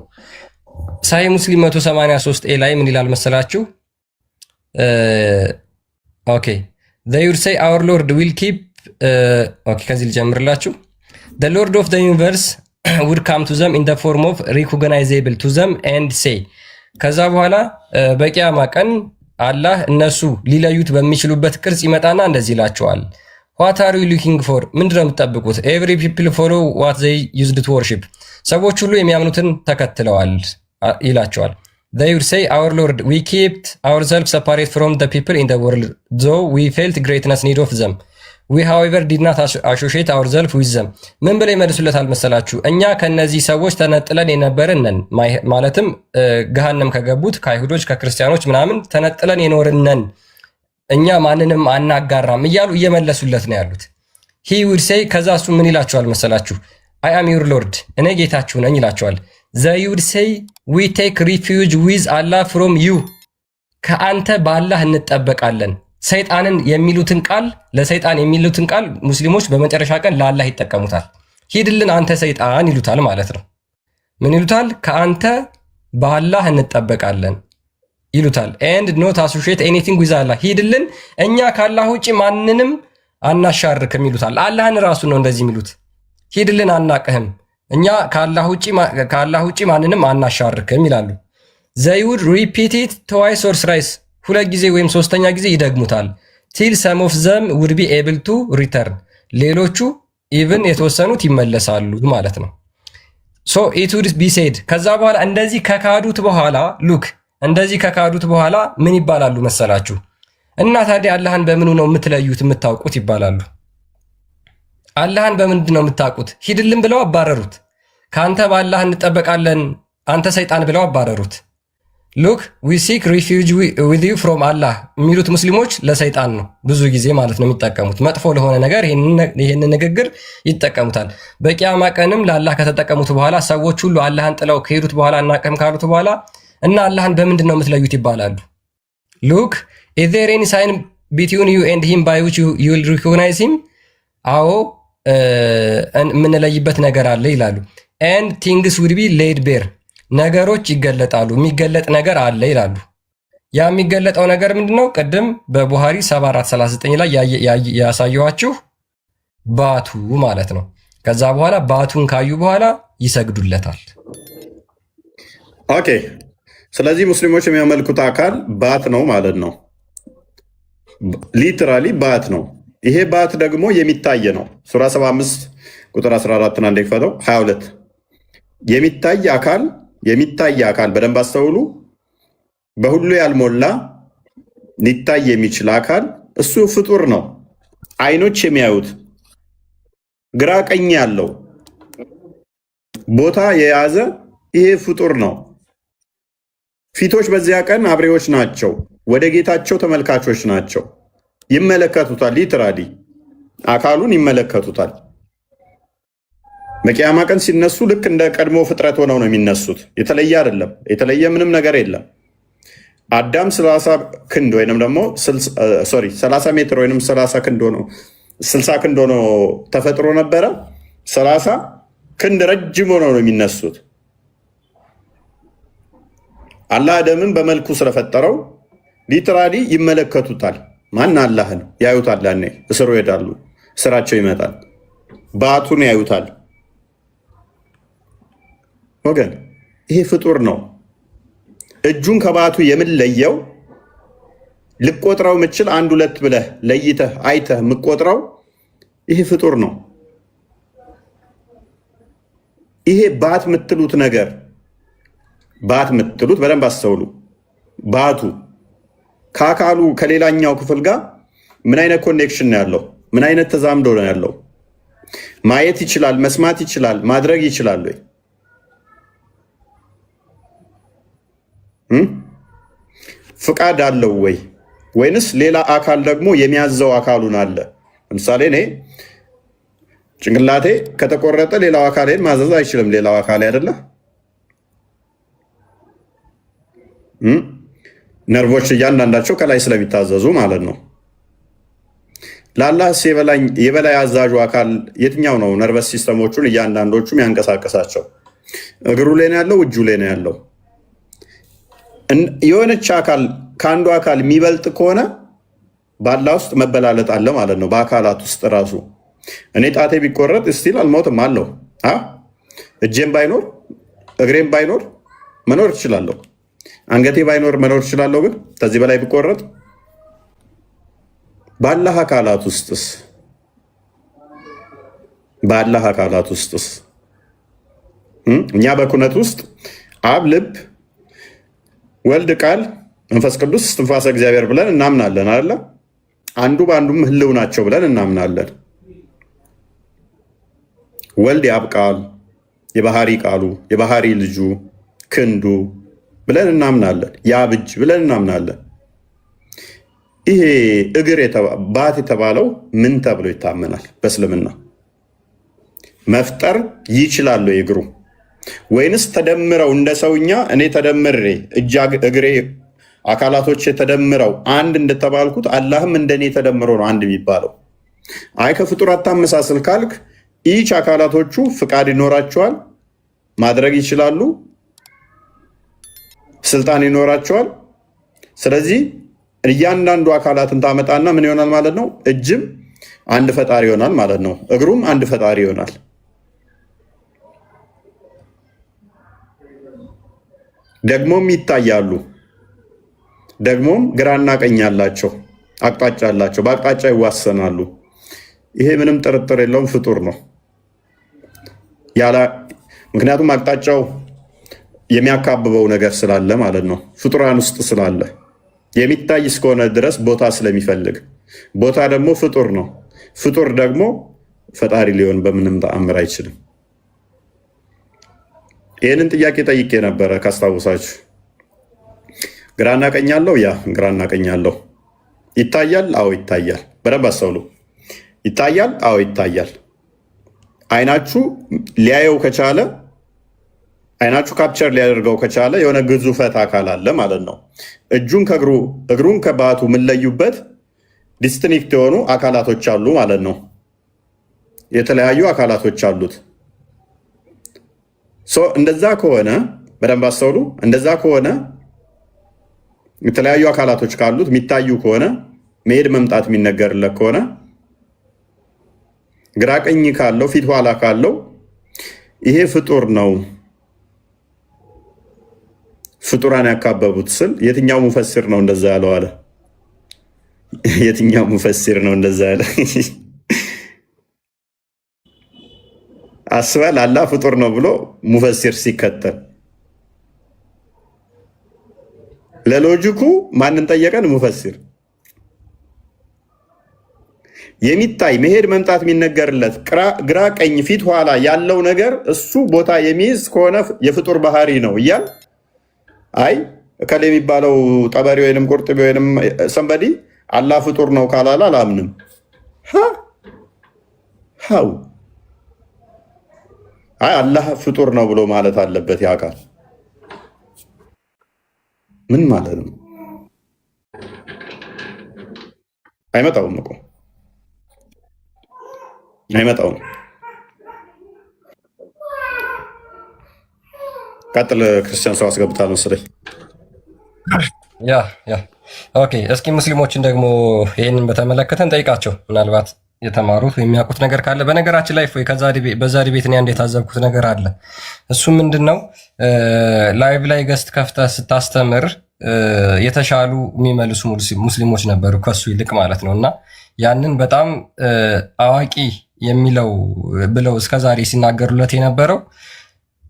ሳይ ሙስሊም 183 ላይ ምን ይላል መሰላችሁ? ኦኬ they would say our lord will keep ኦኬ ከዚህ ልጀምርላችሁ። the lord of the universe would come to them in the form of recognizable to them and say ከዛ በኋላ በቂያማ ቀን አላህ እነሱ ሊለዩት በሚችሉበት ቅርጽ ይመጣና እንደዚህ ይላቸዋል። what are you looking for? ምንድነው የምትጠብቁት? every people follow what they used to worship ሰዎች ሁሉ የሚያምኑትን ተከትለዋል ይላቸዋል። they would say our lord we kept ourselves separate from the people in the world though we felt greatness need of them we however did not associate ourselves with them ምን ብለው ይመልሱለታል መሰላችሁ? እኛ ከነዚህ ሰዎች ተነጥለን የነበርን ነን፣ ማለትም ገሃነም ከገቡት ከአይሁዶች ከክርስቲያኖች ምናምን ተነጥለን የኖርን ነን፣ እኛ ማንንም አናጋራም እያሉ እየመለሱለት ነው ያሉት። he would say ከዛ እሱ ምን ይላቸዋል መሰላችሁ? I am your lord እኔ ጌታችሁ ነኝ ይላቸዋል። they would say we take refuge with Allah from you ከአንተ በአላህ እንጠበቃለን። ሰይጣንን የሚሉትን ቃል ለሰይጣን የሚሉትን ቃል ሙስሊሞች በመጨረሻ ቀን ለአላህ ይጠቀሙታል። ሂድልን አንተ ሰይጣን ይሉታል ማለት ነው። ምን ይሉታል? ከአንተ በአላህ እንጠበቃለን ይሉታል። and not associate anything with Allah ሂድልን እኛ ከአላህ ውጪ ማንንም አናሻርክም ይሉታል። አላህን ራሱ ነው እንደዚህ የሚሉት። ሂድልን አናቅህም እኛ ከአላህ ውጪ ማንንም አናሻርክም ይላሉ። they would repeat it twice or thrice ሁለት ጊዜ ወይም ሶስተኛ ጊዜ ይደግሙታል till some of them would be able to return ሌሎቹ ኢቭን የተወሰኑት ይመለሳሉ ማለት ነው። so it would be said ከዛ በኋላ እንደዚህ ከካዱት በኋላ ሉክ እንደዚህ ከካዱት በኋላ ምን ይባላሉ መሰላችሁ? እና ታዲያ አላህን በምኑ ነው የምትለዩት የምታውቁት ይባላሉ። አላህን በምንድን ነው የምታውቁት? ሂድልን ብለው አባረሩት። ካንተ በአላህ እንጠበቃለን አንተ ሰይጣን ብለው አባረሩት። ሉክ we seek refuge with you from Allah የሚሉት ሙስሊሞች ለሰይጣን ነው ብዙ ጊዜ ማለት ነው የሚጠቀሙት። መጥፎ ለሆነ ነገር ይሄንን ንግግር ይጠቀሙታል። በቂያማ ቀንም ለአላህ ከተጠቀሙት በኋላ ሰዎች ሁሉ አላህን ጥለው ከሄዱት በኋላ እናቀም ካሉት በኋላ እና አላህን በምንድን ነው የምትለዩት ይባላሉ። ሉክ is there any sign between you and him by which you will recognize him? አዎ የምንለይበት ነገር አለ ይላሉ። and things will be laid bare ነገሮች ይገለጣሉ የሚገለጥ ነገር አለ ይላሉ። ያ የሚገለጠው ነገር ምንድነው? ቅድም በቡሃሪ 7439 ላይ ያሳየኋችሁ ባቱ ማለት ነው። ከዛ በኋላ ባቱን ካዩ በኋላ ይሰግዱለታል። ኦኬ ስለዚህ ሙስሊሞች የሚያመልኩት አካል ባት ነው ማለት ነው። ሊትራሊ ባት ነው። ይሄ ባት ደግሞ የሚታይ ነው። ሱራ 75 ቁጥር 14 እና እንደፈተው 22 የሚታይ አካል በደንብ አስተውሉ። በሁሉ ያልሞላ ሊታይ የሚችል አካል እሱ ፍጡር ነው። አይኖች የሚያዩት ግራ ቀኝ ያለው ቦታ የያዘ ይሄ ፍጡር ነው። ፊቶች በዚያ ቀን አብሬዎች ናቸው፣ ወደ ጌታቸው ተመልካቾች ናቸው። ይመለከቱታል። ሊትራሊ አካሉን ይመለከቱታል። በቂያማ ቀን ሲነሱ ልክ እንደ ቀድሞ ፍጥረት ሆነው ነው የሚነሱት። የተለየ አይደለም። የተለየ ምንም ነገር የለም። አዳም 30 ክንድ ወይንም ደግሞ 30 ሜትር ወይንም 30 ክንድ ሆኖ 60 ክንድ ሆኖ ተፈጥሮ ነበረ። 30 ክንድ ረጅም ሆነው ነው የሚነሱት። አላህ አደምን በመልኩ ስለፈጠረው ሊትራሊ ይመለከቱታል። ማን አላህን ያዩታል። ያኔ እስሩ ይሄዳሉ፣ ስራቸው ይመጣል። ባቱን ያዩታል። ወገን ይሄ ፍጡር ነው። እጁን ከባቱ የምንለየው ልቆጥረው ምችል 1 2 ብለህ ለይተህ አይተህ የምቆጥረው ይሄ ፍጡር ነው። ይሄ ባት የምትሉት ነገር ባት የምትሉት በደንብ አስተውሉ። ባቱ ከአካሉ ከሌላኛው ክፍል ጋር ምን አይነት ኮኔክሽን ነው ያለው? ምን አይነት ተዛምዶ ነው ያለው? ማየት ይችላል፣ መስማት ይችላል፣ ማድረግ ይችላል ወይ? ፍቃድ አለው ወይ? ወይንስ ሌላ አካል ደግሞ የሚያዘው አካሉን አለ? ለምሳሌ እኔ ጭንቅላቴ ከተቆረጠ ሌላው አካሌን ማዘዝ አይችልም። ሌላው አካሌ አይደለ? ነርቮች እያንዳንዳቸው ከላይ ስለሚታዘዙ ማለት ነው። ለአላህስ የበላይ አዛዡ አካል የትኛው ነው? ነርቨስ ሲስተሞቹን እያንዳንዶቹም ያንቀሳቀሳቸው እግሩ ላይ ነው ያለው? እጁ ላይ ነው ያለው? የሆነች አካል ከአንዱ አካል የሚበልጥ ከሆነ በአላህ ውስጥ መበላለጥ አለ ማለት ነው። በአካላት ውስጥ ራሱ እኔ ጣቴ ቢቆረጥ ስቲል አልሞትም አለው። እጄም ባይኖር እግሬም ባይኖር መኖር እችላለሁ። አንገቴ ባይኖር መኖር እችላለሁ። ግን ከዚህ በላይ ቢቆረጥ በአላህ አካላት ውስጥስ እኛ በኩነት ውስጥ አብ ልብ፣ ወልድ ቃል፣ መንፈስ ቅዱስ እስትንፋሰ እግዚአብሔር ብለን እናምናለን አይደለ? አንዱ በአንዱም ህልው ናቸው ብለን እናምናለን። ወልድ የአብ ቃል፣ የባህሪ ቃሉ፣ የባህሪ ልጁ፣ ክንዱ ብለን እናምናለን። የአብ እጅ ብለን እናምናለን። ይሄ እግር ባት የተባለው ምን ተብሎ ይታመናል? በእስልምና መፍጠር ይችላሉ እግሩ? ወይንስ ተደምረው እንደ ሰውኛ እኔ ተደምሬ እግሬ አካላቶች ተደምረው አንድ እንደተባልኩት አላህም እንደኔ ተደምሮ ነው አንድ የሚባለው? አይ ከፍጡር አታመሳስል ካልክ ኢች አካላቶቹ ፍቃድ ይኖራቸዋል፣ ማድረግ ይችላሉ፣ ስልጣን ይኖራቸዋል። ስለዚህ እያንዳንዱ አካላትን ታመጣና ምን ይሆናል ማለት ነው? እጅም አንድ ፈጣሪ ይሆናል ማለት ነው። እግሩም አንድ ፈጣሪ ይሆናል። ደግሞም ይታያሉ፣ ደግሞም ግራና ቀኝ አላቸው፣ አቅጣጫ አላቸው፣ በአቅጣጫ ይዋሰናሉ። ይሄ ምንም ጥርጥር የለውም ፍጡር ነው። ምክንያቱም አቅጣጫው የሚያካብበው ነገር ስላለ ማለት ነው። ፍጡራን ውስጥ ስላለ የሚታይ እስከሆነ ድረስ ቦታ ስለሚፈልግ፣ ቦታ ደግሞ ፍጡር ነው። ፍጡር ደግሞ ፈጣሪ ሊሆን በምንም ተአምር አይችልም። ይህንን ጥያቄ ጠይቄ ነበረ ካስታውሳችሁ። ግራና ቀኝ አለው። ያ ግራና ቀኝ አለው። ይታያል? አዎ ይታያል። በደንብ አስተውሉ። ይታያል? አዎ ይታያል። አይናችሁ ሊያየው ከቻለ፣ አይናችሁ ካፕቸር ሊያደርገው ከቻለ የሆነ ግዙፈት አካል አለ ማለት ነው። እጁን ከእግሩ እግሩን ከባቱ የምንለዩበት ዲስቲንክት የሆኑ አካላቶች አሉ ማለት ነው። የተለያዩ አካላቶች አሉት። እንደዛ ከሆነ በደንብ አስተውሉ። እንደዛ ከሆነ የተለያዩ አካላቶች ካሉት የሚታዩ ከሆነ መሄድ መምጣት የሚነገርለት ከሆነ ግራ ቀኝ ካለው ፊት ኋላ ካለው ይሄ ፍጡር ነው። ፍጡራን ያካበቡት ስል የትኛው ሙፈሲር ነው እንደዛ ያለው አለ? የትኛው ሙፈሲር ነው እንደዛ ያለ? አስበል አላህ ፍጡር ነው ብሎ ሙፈሲር ሲከተል ለሎጂኩ ማንን ጠየቀን? ሙፈሲር። የሚታይ መሄድ መምጣት የሚነገርለት ግራ ቀኝ ፊት ኋላ ያለው ነገር እሱ ቦታ የሚይዝ ከሆነ የፍጡር ባህሪ ነው እያል አይ እከሌ የሚባለው ጠበሪ ወይንም ቁርጥቢ ወይንም ሰንበዲ አላህ ፍጡር ነው ካላላ አላምንም። ሀው አይ አላህ ፍጡር ነው ብሎ ማለት አለበት። ያ ቃል ምን ማለት ነው? አይመጣውም እኮ አይመጣውም። ቀጥል። ክርስቲያን ሰው አስገብታል መሰለኝ። ኦኬ። እስኪ ሙስሊሞችን ደግሞ ይህንን በተመለከተ እንጠይቃቸው። ምናልባት የተማሩት የሚያውቁት ነገር ካለ። በነገራችን ላይ በዛ ዲቤት እኔ አንድ የታዘብኩት ነገር አለ። እሱም ምንድን ነው? ላይቭ ላይ ገስት ከፍተህ ስታስተምር የተሻሉ የሚመልሱ ሙስሊሞች ነበሩ ከሱ ይልቅ ማለት ነው። እና ያንን በጣም አዋቂ የሚለው ብለው እስከዛሬ ሲናገሩለት የነበረው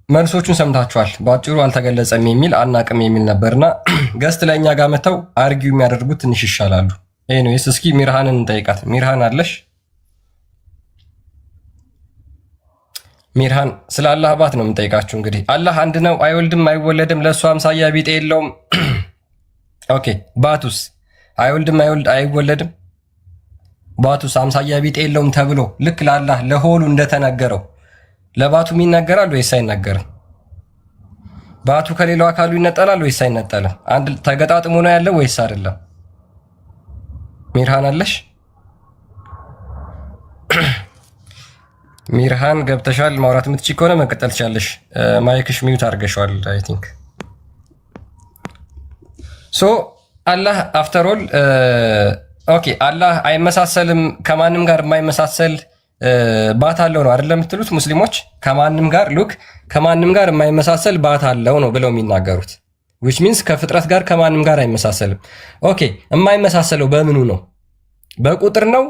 መልሶቹን ሰምታችኋል። በአጭሩ አልተገለጸም የሚል አናቅም የሚል ነበርና ገስት ለእኛ ጋር መተው አርጊው የሚያደርጉት ትንሽ ይሻላሉ። ኤኒዌይስ እስኪ ሚርሃንን እንጠይቃት። ሚርሃን አለሽ? ሚርሃን ስለ አላህ አባት ነው የምንጠይቃችሁ። እንግዲህ አላህ አንድ ነው፣ አይወልድም፣ አይወለድም፣ ለእሱ አምሳያ ቢጤ የለውም። ኦኬ። ባቱስ አይወልድም፣ አይወለድም፣ ባቱስ አምሳያ ቢጤ የለውም ተብሎ ልክ ለአላህ ለሆሉ እንደተነገረው ለባቱም ይነገራል ወይስ አይነገርም? ባቱ ከሌላው አካሉ ይነጠላል ወይስ አይነጠልም? አንድ ተገጣጥሞ ነው ያለው ወይስ አይደለም? ሚርሃን አለሽ? ሚርሃን ገብተሻል። ማውራት የምትችይ ከሆነ መቀጠል ትችላለሽ። ማይክሽ ሚዩት አድርገሽዋል አይ ቲንክ። ሶ አላህ አፍተር ኦል ኦኬ፣ አላህ አይመሳሰልም፣ ከማንም ጋር የማይመሳሰል ባት አለው ነው አይደለም የምትሉት ሙስሊሞች? ከማንም ጋር ሉክ ከማንም ጋር የማይመሳሰል ባት አለው ነው ብለው የሚናገሩት which means ከፍጥረት ጋር ከማንም ጋር አይመሳሰልም። ኦኬ፣ የማይመሳሰለው በምኑ ነው? በቁጥር ነው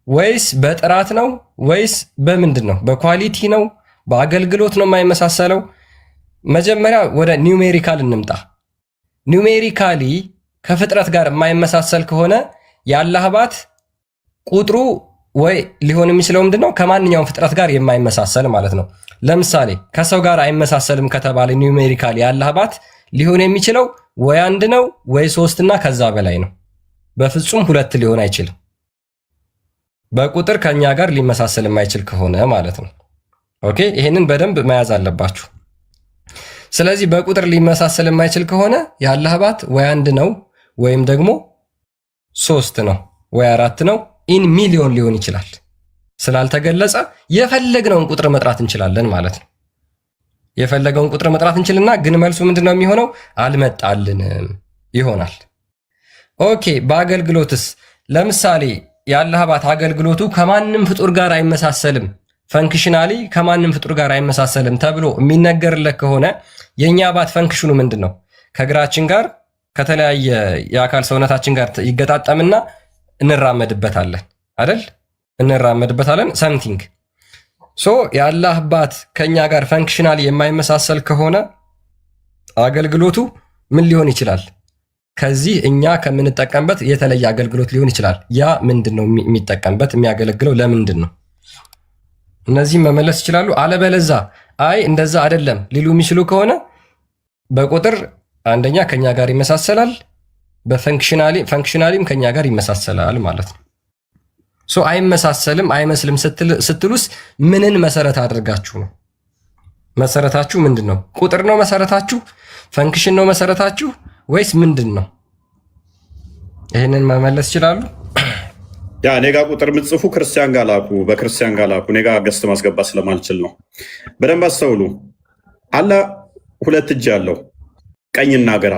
ወይስ በጥራት ነው ወይስ በምንድን ነው? በኳሊቲ ነው? በአገልግሎት ነው የማይመሳሰለው? መጀመሪያ ወደ ኒውሜሪካል እንምጣ። ኒውሜሪካሊ ከፍጥረት ጋር የማይመሳሰል ከሆነ የአላህ ባት ቁጥሩ ወይ ሊሆን የሚችለው ምንድነው? ከማንኛውም ፍጥረት ጋር የማይመሳሰል ማለት ነው። ለምሳሌ ከሰው ጋር አይመሳሰልም ከተባለ ኒውሜሪካሊ የአላህ ባት ሊሆን የሚችለው ወይ አንድ ነው ወይ ሶስት እና ከዛ በላይ ነው። በፍጹም ሁለት ሊሆን አይችልም። በቁጥር ከኛ ጋር ሊመሳሰል የማይችል ከሆነ ማለት ነው። ኦኬ፣ ይሄንን በደንብ መያዝ አለባችሁ። ስለዚህ በቁጥር ሊመሳሰል የማይችል ከሆነ የአላህ ባት ወይ አንድ ነው ወይም ደግሞ ሶስት ነው ወይ አራት ነው። ኢን ሚሊዮን ሊሆን ይችላል። ስላልተገለጸ የፈለግነውን ቁጥር መጥራት እንችላለን ማለት ነው። የፈለገውን ቁጥር መጥራት እንችልና ግን መልሱ ምንድነው የሚሆነው? አልመጣልንም ይሆናል። ኦኬ፣ በአገልግሎትስ ለምሳሌ የአላህ ባት አገልግሎቱ ከማንም ፍጡር ጋር አይመሳሰልም፣ ፈንክሽናሊ ከማንም ፍጡር ጋር አይመሳሰልም ተብሎ የሚነገርለት ከሆነ የእኛ ባት ፈንክሽኑ ምንድን ነው? ከእግራችን ጋር ከተለያየ የአካል ሰውነታችን ጋር ይገጣጠምና እንራመድበታለን አይደል? እንራመድበታለን ሰምቲንግ ሶ የአላህ አባት ከኛ ጋር ፈንክሽናል የማይመሳሰል ከሆነ አገልግሎቱ ምን ሊሆን ይችላል? ከዚህ እኛ ከምንጠቀምበት የተለየ አገልግሎት ሊሆን ይችላል። ያ ምንድን ነው የሚጠቀምበት የሚያገለግለው ለምንድን ነው? እነዚህም መመለስ ይችላሉ። አለበለዛ አይ እንደዛ አይደለም ሊሉ የሚችሉ ከሆነ በቁጥር አንደኛ ከኛ ጋር ይመሳሰላል፣ በፈንክሽናሊም ከኛ ጋር ይመሳሰላል ማለት ነው። ሶ አይመሳሰልም አይመስልም ስትሉስ ምንን መሰረት አድርጋችሁ ነው? መሰረታችሁ ምንድን ነው? ቁጥር ነው መሰረታችሁ? ፈንክሽን ነው መሰረታችሁ ወይስ ምንድን ነው? ይህንን መመለስ ይችላሉ። ያ እኔ ጋ ቁጥር የምትጽፉ ክርስቲያን ጋር ላኩ፣ በክርስቲያን ጋር ላኩ። እኔ ጋ ገስት ማስገባት ስለማልችል ነው። በደንብ አስተውሉ። አላህ ሁለት እጅ ያለው ቀኝና ግራ።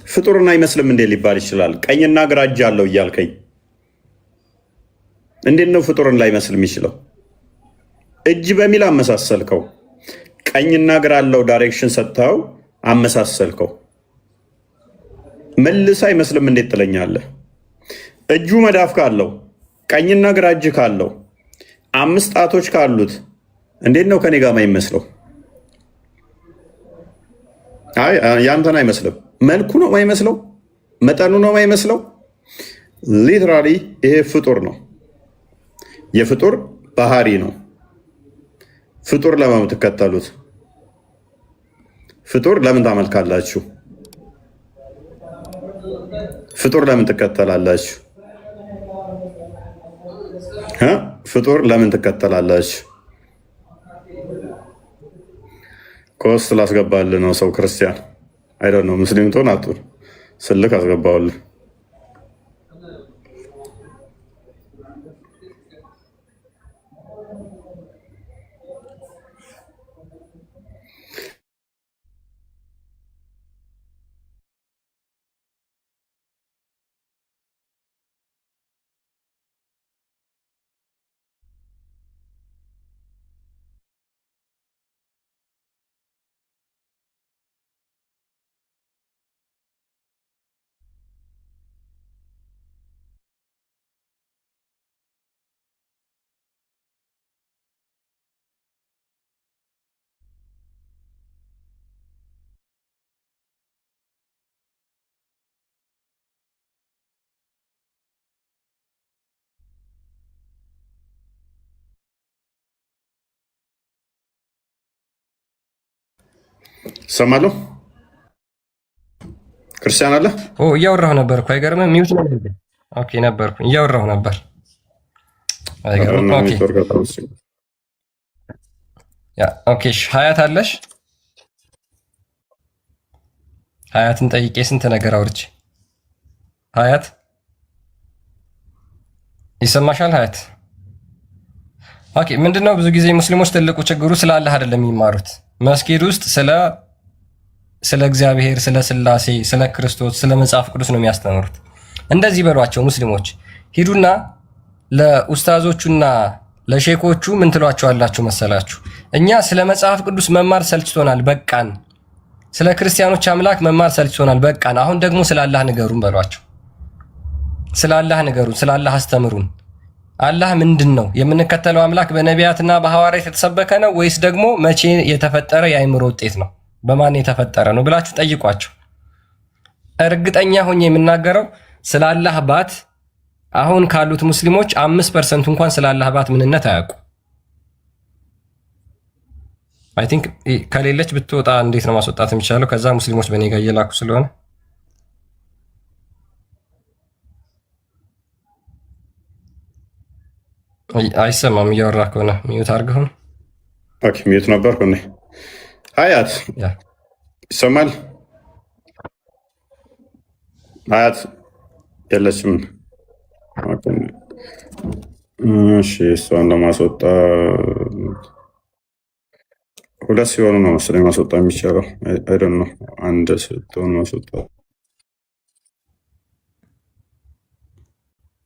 ፍጡርን አይመስልም እንዴ ሊባል ይችላል? ቀኝና ግራ እጅ አለው እያልከኝ እንዴት ነው ፍጡርን ላይመስል የሚችለው? እጅ በሚል አመሳሰልከው። ቀኝና ግራ አለው ዳይሬክሽን ሰጥተው አመሳሰልከው። መልስ አይመስልም እንዴት ትለኛለህ? እጁ መዳፍ ካለው ቀኝና ግራ እጅ ካለው 5 ጣቶች ካሉት እንዴት ነው ከኔ ጋር የማይመስለው? አይ ያንተን አይመስልም። መልኩ ነው የማይመስለው፣ መጠኑ ነው የማይመስለው። ሊትራሊ ይሄ ፍጡር ነው፣ የፍጡር ባህሪ ነው። ፍጡር ለምን የምትከተሉት? ፍጡር ለምን ታመልካላችሁ? ፍጡር ለምን ትከተላላችሁ? ፍጡር ለምን ትከተላላችሁ? ኮስት ላስገባልህ ነው ሰው ክርስቲያን አይደል ነው ሙስሊም ትሆን አትሆን ስልክ አስገባውልህ። ሰማለሁ። ክርስቲያን አለ። እያወራሁ ነበር እኮ አይገርምም? ሚውት ነው። ኦኬ ነበርኩ፣ እያወራሁ ነበር። አይገርምም? ኦኬ ሀያት አለሽ? ሀያትን ጠይቄ ስንት ነገር አውርቼ። ሀያት ይሰማሻል? ሀያት ኦኬ። ምንድነው ብዙ ጊዜ ሙስሊሞች ትልቁ ችግሩ ስለ አላህ አይደለም የሚማሩት። መስጊድ ውስጥ ስለ እግዚአብሔር፣ ስለ ስላሴ፣ ስለ ክርስቶስ፣ ስለ መጽሐፍ ቅዱስ ነው የሚያስተምሩት። እንደዚህ በሏቸው ሙስሊሞች። ሂዱና ለኡስታዞቹና ለሼኮቹ ምን ትሏቸዋላችሁ መሰላችሁ? እኛ ስለ መጽሐፍ ቅዱስ መማር ሰልችቶናል፣ በቃን። ስለ ክርስቲያኖች አምላክ መማር ሰልችቶናል፣ በቃን። አሁን ደግሞ ስለ አላህ ንገሩን በሏቸው። ስለ አላህ ንገሩን፣ ስለ አላህ አስተምሩን። አላህ ምንድን ነው? የምንከተለው አምላክ በነቢያትና በሐዋርያት የተሰበከ ነው ወይስ ደግሞ መቼ የተፈጠረ የአእምሮ ውጤት ነው? በማን የተፈጠረ ነው ብላችሁ ጠይቋቸው። እርግጠኛ ሆኜ የምናገረው ስለ አላህ ባት አሁን ካሉት ሙስሊሞች 5% እንኳን ስለ አላህ ባት ምንነት አያውቁ። አይ ቲንክ ከሌለች ብትወጣ እንዴት ነው ማስወጣት የሚቻለው? ከዛ ሙስሊሞች በኔ ጋር እየላኩ ስለሆነ አይሰማም። እያወራ ከሆነ ሚዩት አድርገው። ኦኬ ሚዩት ነበርኩ። ሀያት ይሰማል? ሀያት የለችም። እሺ እሷን ለማስወጣ 2 ሲሆኑ ነው መሰለኝ ማስወጣ የሚቻለው። አይደን ነው 1 ስትሆን ማስወጣ።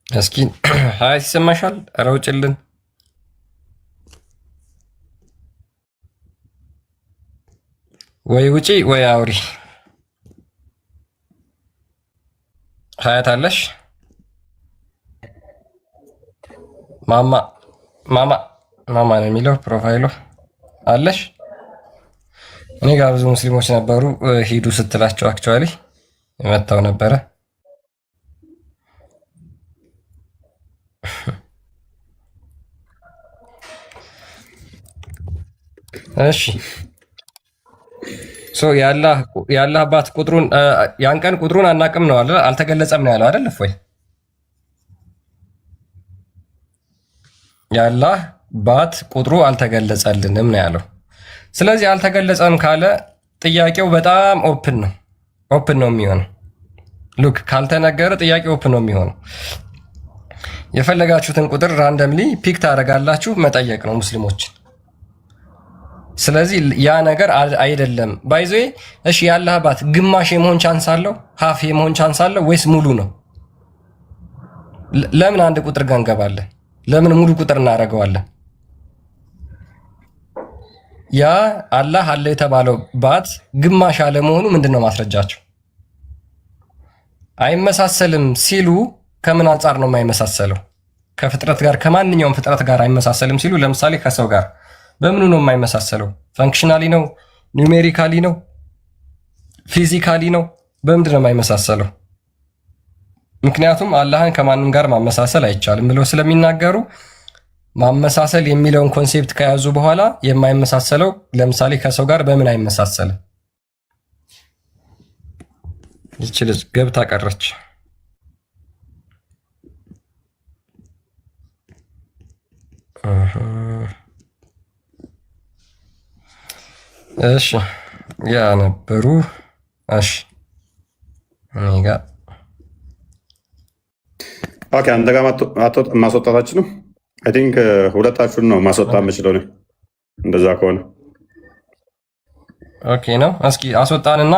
እስኪ ሀያት ይሰማሻል? ኧረ ውጭልን። ወይ ውጪ ወይ አውሪ። ሀያት አለሽ? ማማ ማማ ማማ ነው የሚለው ፕሮፋይሉ አለሽ? እኔ ጋር ብዙ ሙስሊሞች ነበሩ ሂዱ ስትላቸው አክቹዋሊ መጥተው ነበረ። እሺ የአላህ አባት ቁጥሩን ያን ቀን ቁጥሩን አናቅም ነው አለ አልተገለጸም ነው ያለው አይደል? ወይ የአላህ ባት ቁጥሩ አልተገለጸልንም ነው ያለው። ስለዚህ አልተገለጸም ካለ ጥያቄው በጣም ኦፕን ነው የሚሆነው። ሉክ ካልተነገረ ጥያቄ ኦፕን ነው የሚሆነው። የፈለጋችሁትን ቁጥር ራንደምሊ ፒክ ታደርጋላችሁ፣ መጠየቅ ነው ሙስሊሞችን። ስለዚህ ያ ነገር አይደለም ባይዞ። እሺ የአላህ አባት ግማሽ የመሆን ቻንስ አለው? ሀፍ የመሆን ቻንስ አለው ወይስ ሙሉ ነው? ለምን አንድ ቁጥር ጋር እንገባለን? ለምን ሙሉ ቁጥር እናደርገዋለን? ያ አላህ አለ የተባለው ባት ግማሽ አለመሆኑ ምንድን ነው ማስረጃቸው? አይመሳሰልም ሲሉ ከምን አንጻር ነው የማይመሳሰለው? ከፍጥረት ጋር ከማንኛውም ፍጥረት ጋር አይመሳሰልም ሲሉ ለምሳሌ ከሰው ጋር በምኑ ነው የማይመሳሰለው? ፈንክሽናሊ ነው? ኒውሜሪካሊ ነው? ፊዚካሊ ነው? በምንድን ነው የማይመሳሰለው? ምክንያቱም አላህን ከማንም ጋር ማመሳሰል አይቻልም ብለው ስለሚናገሩ ማመሳሰል የሚለውን ኮንሴፕት ከያዙ በኋላ የማይመሳሰለው ለምሳሌ ከሰው ጋር በምን አይመሳሰልም? ይቺ ልጅ ገብታ ቀረች። እሺ ያ ነበሩ። እሺ እኔ ጋር ኦኬ፣ አንተ ጋር ማስወጣታችን ነው። አይ ቲንክ ሁለታችሁን ነው ማስወጣት የምችለው ነው። እንደዛ ከሆነ ኦኬ ነው። እስኪ አስወጣንና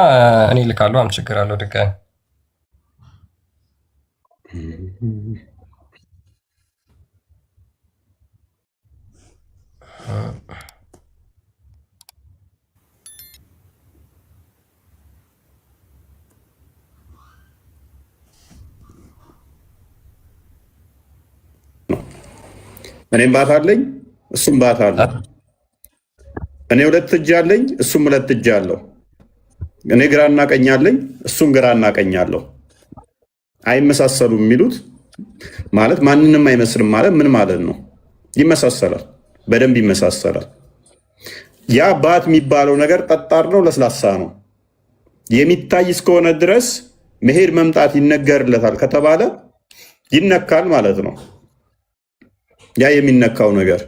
እኔ ልካለሁ። አም ችግር አለው ድጋሚ እኔም ባት አለኝ እሱም ባት አለ። እኔ ሁለት እጅ አለኝ እሱም ሁለት እጅ አለው። እኔ ግራና ቀኝ አለኝ እሱም ግራና ቀኝ አለው። አይመሳሰሉም የሚሉት ማለት ማንንም አይመስልም ማለት ምን ማለት ነው? ይመሳሰላል፣ በደንብ ይመሳሰላል። ያ ባት የሚባለው ነገር ጠጣር ነው፣ ለስላሳ ነው። የሚታይ እስከሆነ ድረስ መሄድ መምጣት ይነገርለታል ከተባለ ይነካል ማለት ነው። ያ የሚነካው ነገር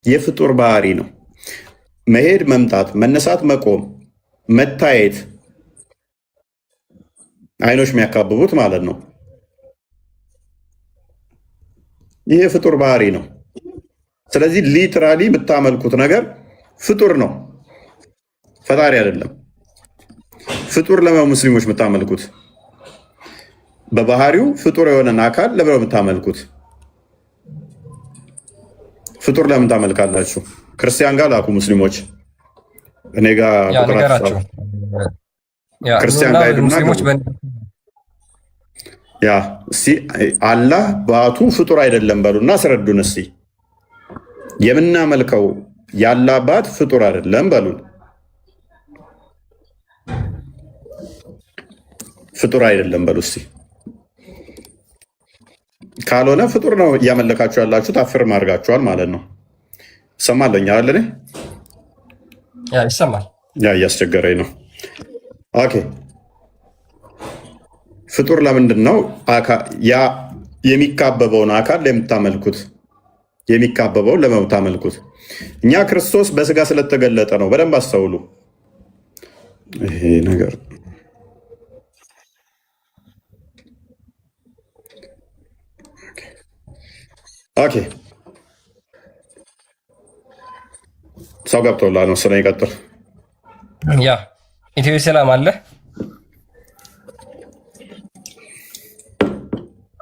የፍጡር ባህሪ ነው። መሄድ መምጣት፣ መነሳት፣ መቆም፣ መታየት፣ አይኖች የሚያካብቡት ማለት ነው። ይህ የፍጡር ባህሪ ነው። ስለዚህ ሊትራሊ የምታመልኩት ነገር ፍጡር ነው፣ ፈጣሪ አይደለም። ፍጡር ለሙስሊሞች የምታመልኩት በባህሪው ፍጡር የሆነን አካል ለብለው የምታመልኩት ፍጡር ለምን ታመልካላችሁ? ክርስቲያን ጋር ላኩ ሙስሊሞች፣ እኔ ጋር ቁጥራቸው ክርስቲያን ጋር ሄዱና ያ እስቲ አላህ ባቱ ፍጡር አይደለም በሉና አስረዱን። እስቲ የምናመልከው የአላህ ባት ፍጡር አይደለም በሉን። ፍጡር አይደለም በሉ እስቲ። ካልሆነ ፍጡር ነው እያመለካችሁ ያላችሁት፣ አፍርም አድርጋችኋል ማለት ነው። ይሰማለኝ አይደል? ያ ይሰማል። ያ እያስቸገረኝ ነው። ኦኬ ፍጡር ለምንድን ነው ያ የሚካበበውን አካል ለምታመልኩት? የሚካበበውን ለምታመልኩት እኛ ክርስቶስ በስጋ ስለተገለጠ ነው። በደንብ አስተውሉ ይሄ ነገር ኦኬ ሰው ገብቶላል መሰለኝ። ይቀጥል። ያ ኢትዮ ሰላም አለ።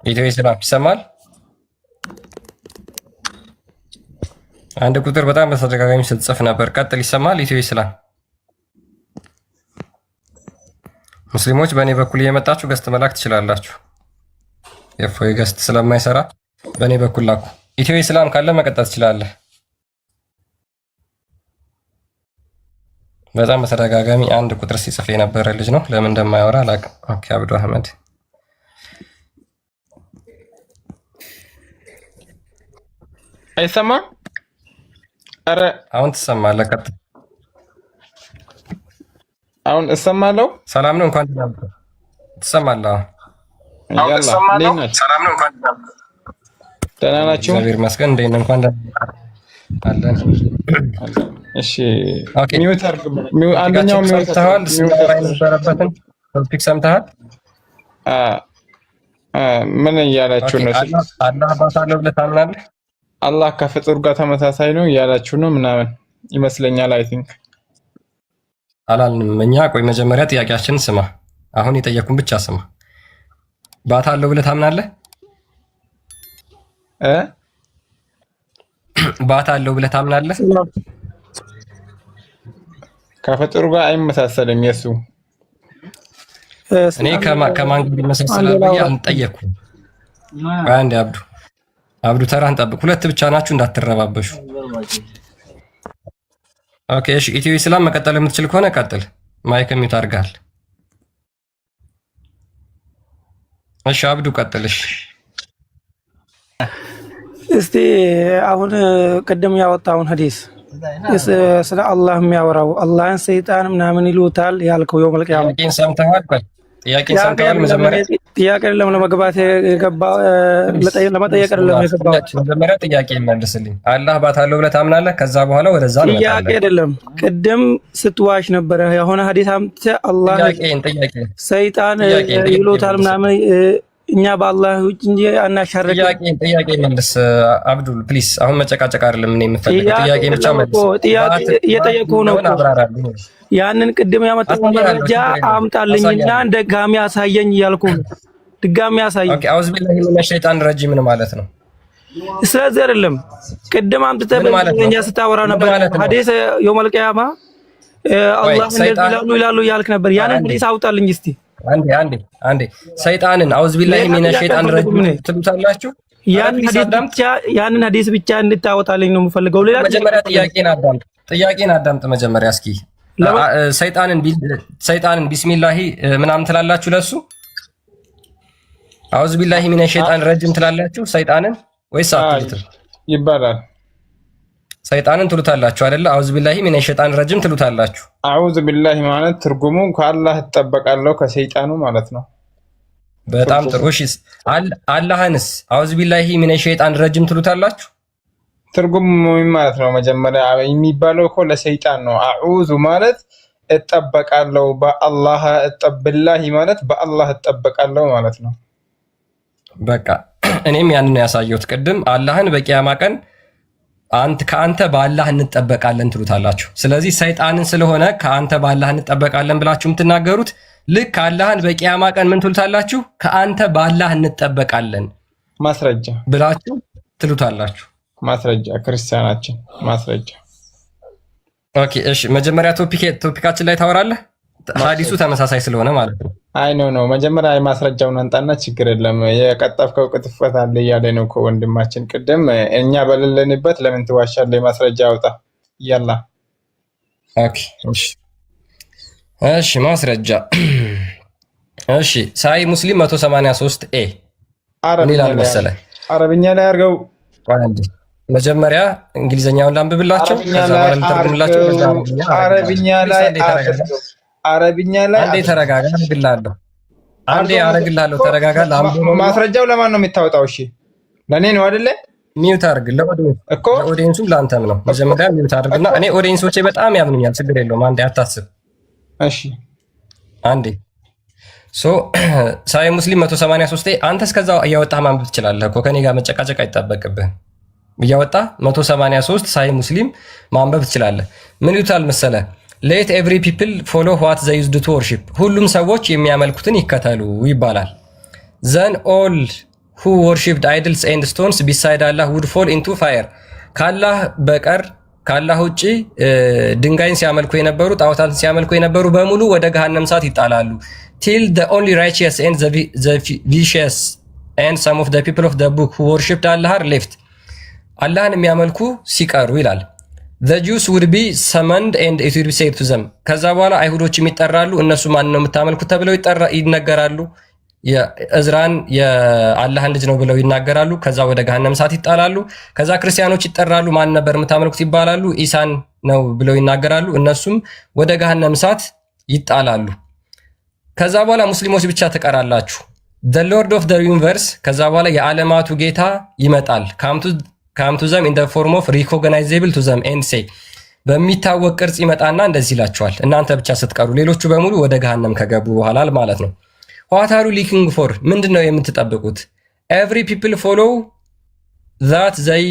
ኢትዮ ሰላም ይሰማል። አንድ ቁጥር በጣም በተደጋጋሚ ስትጽፍ ነበር። ቀጥል። ይሰማል ኢትዮ ሰላም ሙስሊሞች በእኔ በኩል እየመጣችሁ ገስት መላክ ትችላላችሁ። የፎይ ገስት ስለማይሰራ በእኔ በኩል ላኩ። ኢትዮ ኢስላም ካለ መቀጠል ትችላለህ። በጣም በተደጋጋሚ አንድ ቁጥር ሲጽፍ የነበረ ልጅ ነው። ለምን እንደማያወራ አላውቅም። ኦኬ አብዱ አህመድ አይሰማም? ኧረ አሁን ትሰማለህ። ቀጥል። አሁን እሰማለሁ። ሰላም ነው። እንኳን ትሰማለህ። ያላ ሰላም ነው። እንኳን ደህና ናችሁ? እግዚአብሔር ይመስገን። እንዴት እንኳን አለን። እሺ ኦኬ ሚውት አድርግ። አንደኛው ሚውት ሰምተሃል? የነበረበትን ቶፒክ ሰምተሃል? ምን እያላችሁ ነው? አላህ አባት አለው ብለህ ታምናለህ? አላህ ከፍጡር ጋር ተመሳሳይ ነው እያላችሁ ነው ምናምን ይመስለኛል። አይ ቲንክ አላልንም እኛ። ቆይ መጀመሪያ ጥያቄያችንን ስማ። አሁን የጠየኩን ብቻ ስማ። ባት አለው ብለህ ታምናለህ? ባት አለው ብለህ ታምናለህ? ከፍጡር ጋር አይመሳሰልም የሱ። እኔ ከማን ጋር ይመሳሰላል ብዬ አልጠየኩም። አንዴ አብዱ ተራህን ጠብቅ። ሁለት ብቻ ናችሁ እንዳትረባበሹ። ኦኬ እሺ። ኢትዮ ኢስላም መቀጠል የምትችል ከሆነ ቀጥል። ማይክ ሚውት አድርገሃል። እሺ አብዱ ቀጥልሽ። እስቲ አሁን ቅድም ያወጣውን ሐዲስ ስለ አላህ የሚያወራው አላህን ሰይጣን ምናምን ይሉታል ያልከው የውመል ቂያማ ጥያቄን ሰምተሃል? ጥያቄን ሰምተሃል? መጀመሪያ ጥያቄ ለመግባት የገባው ለመጠየቅ አይደለም የገባው። መጀመሪያ ጥያቄ መልስልኝ። አላህ ባት አለው ብለህ ታምናለህ? ከዛ በኋላ ወደዛ ነው። ጥያቄ አይደለም። ቅድም ስትዋሽ ነበረ የሆነ ሐዲስ አምጥተህ አላህ ሰይጣን ይሉታል ምናምን እኛ በአላህ ውጭ እንጂ አናሻርክ። ጥያቄ መልስ አብዱል ፕሊስ። አሁን መጨቃጨቅ አይደለም እኔ የምፈልገው ጥያቄ ብቻ መልስ። ጥያቄ እየጠየቅኩህ ነው እኮ። ያንን ቅድም ያመጣውን መረጃ አምጣልኝና ድጋሚ አሳየኝ እያልኩ ነው። ድጋሚ አሳየኝ። ኦኬ አውዝ ቢላሂ ሚነሽ ሸይጣን ረጂም ምን ማለት ነው? ስለዚህ አይደለም ቅድም አምጥተህ በእንግሊዝኛ ስታወራ ነበር። ሐዲስ የውመል ቂያማ አላህ እንደዚህ ይላሉ እያልክ ነበር። ያንን ሐዲስ አውጣልኝ እስቲ። አንዴ ሰይጣንን አውዝ ቢላሂ ሚነሽ ሸይጣን ረጂም ትሉታላችሁ? ያንን ሐዲስ ብቻ እንድታወጣልኝ ነው የምፈልገው። ሌላ መጀመሪያ ጥያቄን አዳምጥ መጀመሪያ እስኪ። ሰይጣንን ቢስሚላሂ ምናምን ትላላችሁ ለሱ? አውዝ ቢላሂ ሚነሽ ሸይጣን ረጂም ትላላችሁ ሰይጣንን ወይስ አትሉትም? ይባላል። ሰይጣንን ትሉታላችሁ አይደለ? አውዝ ቢላሂ ሚነሽ ሸይጣን ረጂም ትሉታላችሁ። አውዝ ቢላሂ ማለት ትርጉሙ ከአላህ እጠበቃለሁ ከሰይጣኑ ማለት ነው። በጣም ጥሩ። እሺ አላህንስ አውዝ ቢላሂ ሚነሽ ሸይጣን ረጂም ትሉታላችሁ? ትርጉሙ ምን ማለት ነው? መጀመሪያ የሚባለው እኮ ለሰይጣን ነው። አዑዙ ማለት እጠበቃለሁ በአላህ ቢላሂ ማለት በአላህ እጠበቃለሁ ማለት ነው። በቃ እኔም ያንን ያሳየሁት ቅድም። አላህን በቂያማ ቀን ከአንተ በአላህ እንጠበቃለን ትሉታላችሁ። ስለዚህ ሰይጣንን ስለሆነ ከአንተ በአላህ እንጠበቃለን ብላችሁ የምትናገሩት ልክ አላህን በቂያማ ቀን ምን ትሉታላችሁ? ከአንተ በአላህ እንጠበቃለን ማስረጃ ብላችሁ ትሉታላችሁ። ማስረጃ ክርስቲያናችን ማስረጃ። ኦኬ እሺ፣ መጀመሪያ ቶፒካችን ላይ ታወራለህ። ሐዲሱ ተመሳሳይ ስለሆነ ማለት ነው። አይ ነው መጀመሪያ ማስረጃውን አንጣና ችግር የለም የቀጠፍከው ቅጥፈት አለ እያለ ነው እኮ ወንድማችን። ቅድም እኛ በሌለንበት ለምን ትዋሻለህ? ማስረጃ አውጣ ያላ። ኦኬ እሺ ማስረጃ። እሺ ሳይ ሙስሊም 183 ኤ ይላል መሰለህ። አረብኛ ላይ አድርገው። መጀመሪያ እንግሊዘኛውን ላንብብላቸው ከዛ በኋላ ልተርጉምላቸው። አረብኛ ላይ አንዴ ተረጋጋ፣ አረግልሃለሁ። ተረጋጋ። ማስረጃው ለማን ነው የምታወጣው? እሺ ለኔ ነው አይደለ? ሚውት አድርግ። ለኦዲየንሱም ለአንተም ነው። መጀመሪያ ሚውት አድርግና እኔ ኦዲየንሶቼ በጣም ያምኑኛል። ችግር የለውም። አንዴ አታስብ። እሺ አንዴ ሳይ ሙስሊም 183 አንተ እስከዛ እያወጣህ ማንበብ ትችላለህ እኮ ከኔ ጋር መጨቃጨቅ አይጠበቅብህም። እያወጣህ 183 ሳይ ሙስሊም ማንበብ ትችላለህ። ምን ይሉታል መሰለህ? ሌት ኤቭሪ ፒፕል ፎሎ ዋት ዘ ዩዝድ ቱ ወርሺፕ፣ ሁሉም ሰዎች የሚያመልኩትን ይከተሉ ይባላል። ዘን ኦል ሁ ወርሺፕድ አይድልስ ኤንድ ስቶንስ ቢሳይድ አላህ ውድ ፎል ኢንቱ ፋየር፣ ካላህ በቀር ካላህ ውጪ ድንጋይን ሲያመልኩ የነበሩ ጣዖታትን ሲያመልኩ የነበሩ በሙሉ ወደ ገሃነም እሳት ይጣላሉ። till the only righteous and the vicious and some of the people of the book who worshipped Allah are left. አላህን የሚያመልኩ ሲቀሩ ይላል። the Jews would be summoned and it would be said to them. ከዛ በኋላ አይሁዶችም ይጠራሉ። እነሱ ማን ነው የምታመልኩት ተብለው ይነገራሉ። የእዝራን የአላህን ልጅ ነው ብለው ይናገራሉ። ከዛ ወደ ገሃነም እሳት ይጣላሉ። ከዛ ክርስቲያኖች ይጠራሉ። ማን ነበር የምታመልኩት ይባላሉ። ኢሳን ነው ብለው ይናገራሉ። እነሱም ወደ ገሃነም እሳት ይጣላሉ። ከዛ በኋላ ሙስሊሞች ብቻ ትቀራላችሁ። the lord of the universe ከዛ በኋላ የዓለማቱ ጌታ ይመጣል። come to them in the form of recognizable to them and say በሚታወቅ ቅርጽ ይመጣና እንደዚህ ይላቸዋል፣ እናንተ ብቻ ስትቀሩ ሌሎቹ በሙሉ ወደ ገሃነም ከገቡ በኋላ ማለት ነው። what are you looking for ምንድነው የምትጠብቁት? every people follow that they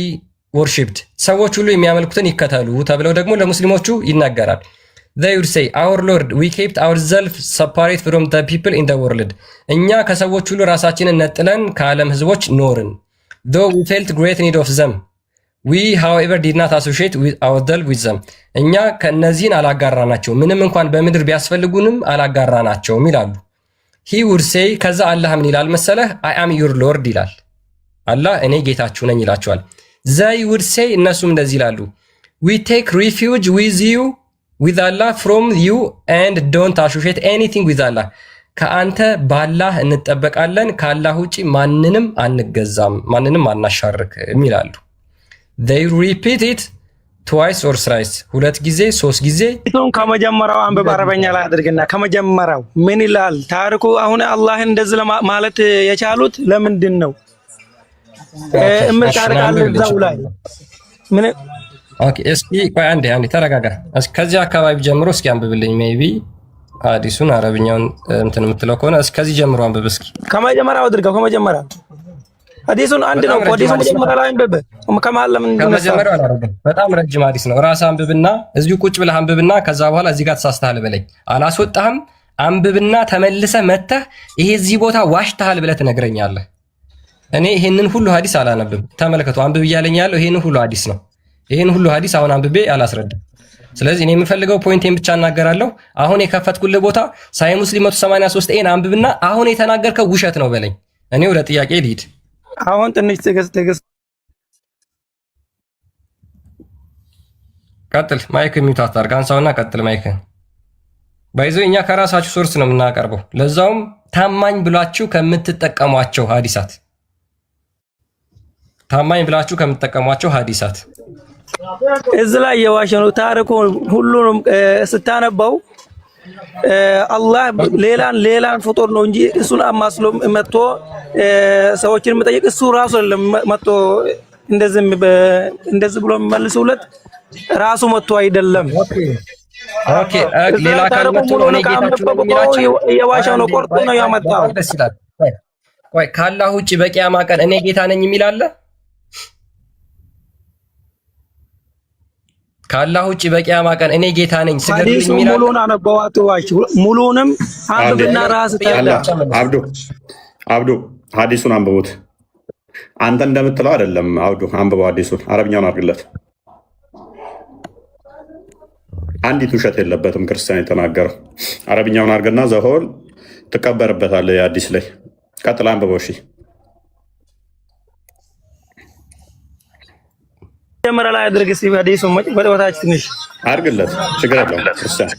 worshipped ሰዎች ሁሉ የሚያመልኩትን ይከተሉ ተብለው ደግሞ ለሙስሊሞቹ ይናገራል። they would say our lord we kept ourselves separate from the people in the world እኛ ከሰዎች ሁሉ ራሳችንን ነጥለን ከዓለም ህዝቦች ኖርን። though we felt great need of them we however did not associate ourselves with them እኛ ከነዚህን አላጋራናቸው ምንም እንኳን በምድር ቢያስፈልጉንም አላጋራናቸውም ይላሉ። he would say ከዛ አላህ ምን ይላል መሰለህ? I am your lord ይላል። አላህ እኔ ጌታችሁ ነኝ ይላቸዋል። they would say እነሱም እንደዚህ ይላሉ we take refuge with Allah from you and don't associate anything with Allah ከአንተ ባላህ እንጠበቃለን ከአላህ ውጪ ማንንም አንገዛም ማንንም አናሻርክም ይላሉ። they repeat it twice or thrice ሁለት ጊዜ ሶስት ጊዜ። ከመጀመሪያው አንብብ አረበኛ ላይ አድርግና ከመጀመሪያው ምን ይላል ታሪኩ? አሁን አላህን እንደዚህ ማለት የቻሉት ለምንድን ነው? እምታርቃለ እዛው ላይ ምን ኦኬ። እስኪ ቆይ አንዴ ተረጋጋ። ከዚህ አካባቢ ጀምሮ እስኪ አንብብልኝ። ሜቢ አዲሱን አረብኛውን እንትን የምትለው ከሆነ እስከዚህ ጀምሮ አንብብ እስኪ። ከመጀመሪያው አድርገው ከመጀመሪያው ሐዲሱን አንድ ነው። ሐዲሱን መጀመሪያ ላይ አንብብ። ከማለም ከመጀመሪያው አላረግም። በጣም ረጅም ሐዲስ ነው። ራስህ አንብብና እዚሁ ቁጭ ብለህ አንብብና ከዛ በኋላ እዚህ ጋር ተሳስተሃል በለኝ። አላስወጣህም። አንብብና ተመልሰህ መተህ ይሄ እዚህ ቦታ ዋሽተሃል ብለህ ትነግረኛለህ። እኔ ይሄንን ሁሉ ሐዲስ አላነብም። ተመልከቱ፣ አንብብ እያለኝ ያለው ይሄንን ሁሉ ሐዲስ ነው። ይሄን ሁሉ ሐዲስ አሁን አንብቤ አላስረዳም። ስለዚህ እኔ የምፈልገው ፖይንቴን ብቻ እናገራለሁ። አሁን የከፈትኩልህ ቦታ ሳይ ሙስሊም 183 ኤን አንብብና አሁን የተናገርከው ውሸት ነው በለኝ። እኔ ወደ ጥያቄ ልሂድ። አሁን ትንሽ ትዕግስት ቀጥል። ማይክ ሚውት አታርግ፣ አንሳውና ቀጥል ማይክ። ባይዘው እኛ ከራሳችሁ ሶርስ ነው የምናቀርበው፣ ለዛውም ታማኝ ብላችሁ ከምትጠቀሟቸው ሐዲሳት እዚህ ላይ የዋሸ ነው ታሪኩ። ሁሉንም ስታነባው አላህ ሌላን ፍጡር ነው እንጂ እሱን አማስሎ መጥቶ ሰዎችን መጠየቅ እሱ ራሱ አይደለም መጥቶ እንደዚህ ብሎ የሚመልሱለት ራሱ መጥቶ አይደለም። ኦኬ ሌላ ካልመጡ ነው እኔ ጌታችሁ ነው የሚላቸው። የዋሻው ነው ቆርጦ ነው ያመጣው። ደስ ይላል። ቆይ ካላህ ውጪ በቂያማ ቀን እኔ ጌታ ነኝ የሚል አለ? ካላህ ውጪ በቂያማ ቀን እኔ ጌታ ነኝ ስገድልኝ የሚል አለ? ሙሉን አነበዋት ዋሽ ሙሉንም አንብብና ራስ ተረዳ። አብዱ ሐዲሱን አንብቡት። አንተ እንደምትለው አይደለም። አብዱ አንብበው ሐዲሱን አረብኛውን አድርግለት። አንዲት ውሸት የለበትም ክርስቲያን የተናገረው። አረብኛውን አድርግና ዘሆል ትቀበርበታለህ የሐዲስ ላይ። ቀጥል አንብበው። እሺ ጀመረ ላይ አድርግ። እስኪ ሐዲሱ ወደታች ትንሽ አድርግለት፣ ችግር የለውም። ክርስቲያን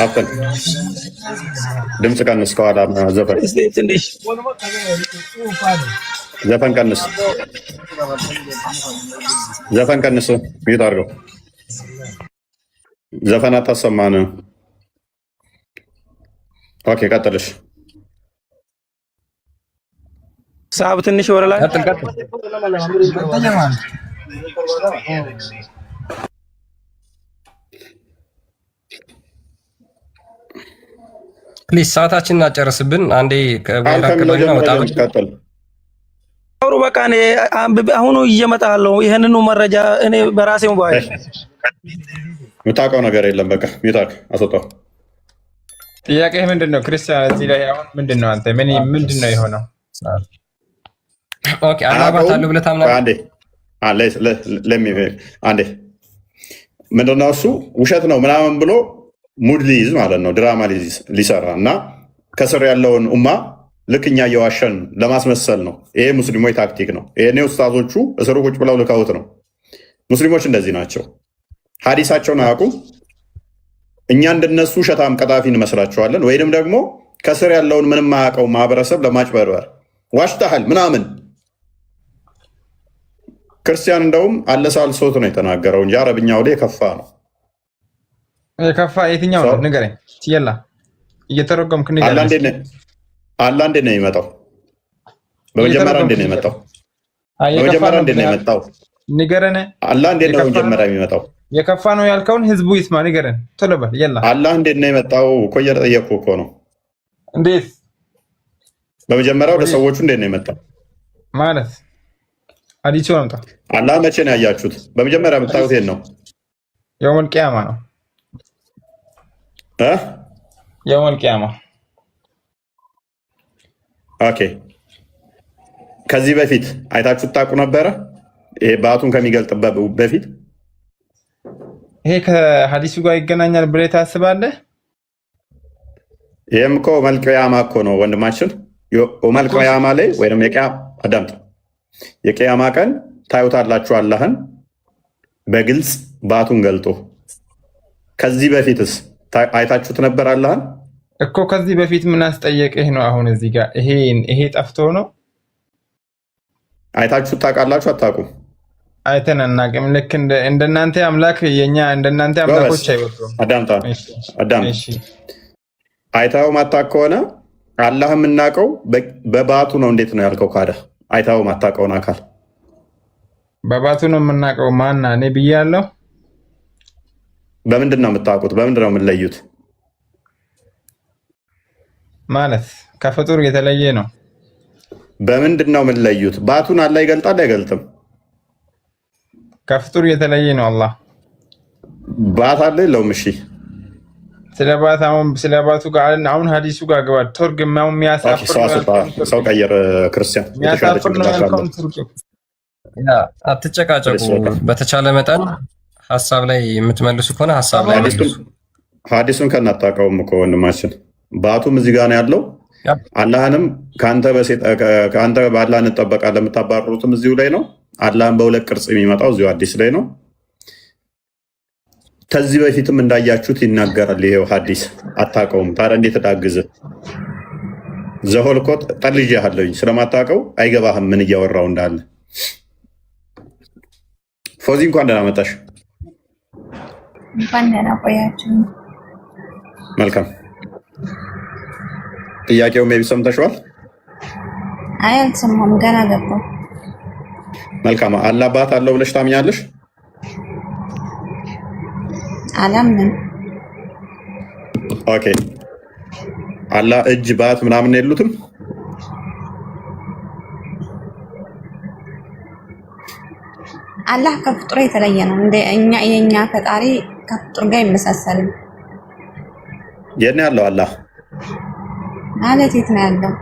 አፍን ድምፅ ቀንስ፣ ከኋላ ዘፈን ትንሽ ዘፈን ቀንስ፣ ዘፈን ቀንስ፣ ሚዩት አድርገው። ዘፈን አታሰማን። ኦኬ ቀጥልሽ። ሳብ ትንሽ ወረ ላይ ቀጥል። ፕሊዝ ሰዓታችንን አጨርስብን። አንዴ ከቦታከለና ወጣው አውሩ። በቃ እኔ አሁኑ እየመጣለሁ። ይሄንኑ መረጃ እኔ በራሴው ባይ የምታውቀው ነገር የለም። በቃ ሚታክ አስወጣው። ጥያቄ ምንድነው ክርስቲያን? እዚህ ላይ አሁን ምንድነው አንተ ምንድነው የሆነው? ኦኬ አላባት አለው ብለህ ታምናለህ? አንዴ ምንድነው እሱ ውሸት ነው ምናምን ብሎ ሙድ ሊይዝ ማለት ነው፣ ድራማ ሊሰራ እና ከስር ያለውን ኡማ ልክ እኛ እየዋሸን ለማስመሰል ነው። ይሄ ሙስሊሞች ታክቲክ ነው። ይሄኔ ኡስታዞቹ እስሩ ቁጭ ብለው ልከውት ነው። ሙስሊሞች እንደዚህ ናቸው። ሀዲሳቸውን አያውቁም። እኛ እንደነሱ ሸታም ቀጣፊ እንመስላቸዋለን። ወይንም ደግሞ ከስር ያለውን ምንም አያውቀው ማህበረሰብ ለማጭበርበር ዋሽተሃል ምናምን። ክርስቲያን እንደውም አለሳልሶት ነው የተናገረው እንጂ አረብኛው ላይ የከፋ ነው። የከፋ የትኛው ነው ንገረኝ። ሲየላ እየተረጎምክ ንገረኝ። አላህ እንዴት ነው የሚመጣው? በመጀመሪያ እንዴት ነው የመጣው? በመጀመሪያ እንዴት ነው የመጣው? ንገረን። አላህ እንዴት ነው መጀመሪያ የሚመጣው? የከፋ ነው ያልከውን ህዝቡ ይስማ። ንገረን ቶሎ በል። የላ አላህ እንዴት ነው የመጣው እኮ እየጠየኩህ እኮ ነው። እንዴት በመጀመሪያ ወደ ሰዎቹ እንዴት ነው የመጣው ማለት? ሐዲሱ አምጣ። አላህ መቼ ነው ያያችሁት? በመጀመሪያ የምታዩት የት ነው? የውመል ቂያማ ነው። የውመል ቂያማ። ኦኬ። ከዚህ በፊት አይታችሁት ታውቁ ነበረ? ይሄ ባቱን ከሚገልጥበት በፊት ይሄ ከሐዲሱ ጋር ይገናኛል ብለህ ታስባለህ? ይሄም እኮ የውመል ቂያማ እኮ ነው ወንድማችን። የውመል ቂያማ ላይ ወይም አዳምጥ፣ የቂያማ ቀን ታዩታላችሁ አላህን በግልጽ ባቱን ገልጦ። ከዚህ በፊትስ አይታችሁት ነበር አላህን? እኮ ከዚህ በፊት ምን አስጠየቅህ ነው? አሁን እዚህ ጋር ይሄ ጠፍቶ ነው። አይታችሁት ታውቃላችሁ? አታውቁም? አይተን አናውቅም። ልክ እንደናንተ አምላክ የኛ እንደናንተ አምላኮች አይወጡም። አዳምጣ። አይታው ማታውቅ ከሆነ አላህ የምናውቀው በባቱ ነው። እንዴት ነው ያልከው? ካደ አይታው ማታውቀውን አካል በባቱ ነው የምናውቀው። ማና እኔ ብያለሁ። በምንድን ነው የምታውቁት? በምንድን ነው የምንለዩት? ማለት ከፍጡር የተለየ ነው። በምንድን ነው የምንለዩት? ባቱን አላህ ይገልጣል አይገልጥም? ከፍጡር የተለየ ነው አላህ። ባት አለ የለውም? እሺ ስለ ባቱ ጋር አሁን ሐዲሱ ጋር ገባ። ተርጉማው የሚያሳፍር ሰው ቀየር። ክርስቲያን የሚያሳፍር ነው ያልከውን አትጨቃጨቁ። በተቻለ መጠን ሀሳብ ላይ የምትመልሱ ከሆነ ሀሳብ ላይ ሐዲሱን ከናታውቀውም እኮ ወንድማችን ባቱም እዚህ ጋር ነው ያለው። አላህንም ከአንተ በአላህ እንጠበቃለን የምታባርሩትም እዚሁ ላይ ነው። አላህን በሁለት ቅርጽ የሚመጣው እዚሁ አዲስ ላይ ነው። ከዚህ በፊትም እንዳያችሁት ይናገራል ይሄው ሐዲስ። አታውቀውም ታዲያ እንዴት ታግዝ? ዘሆል እኮ ጠልጄሃለሁኝ ስለማታውቀው አይገባህም ምን እያወራው እንዳለ። ፎዚ እንኳን ደህና መጣሽ። እንኳን ደህና ቆያችሁ። መልካም። ጥያቄው ሜቢ ሰምተሽዋል? አይ አልሰማሁም፣ ገና ገባሁ። መልካም። አላህ ባት አለው ብለሽ ታምኛለሽ? አላምንም። ኦኬ። አላህ እጅ ባት ምናምን የሉትም? አላህ ከፍጡር የተለየ ነው። የኛ ፈጣሪ ከፍጡር ጋር ይመሳሰላል። የት ነው ያለው አላህ? ማለት የት ነው ያለው?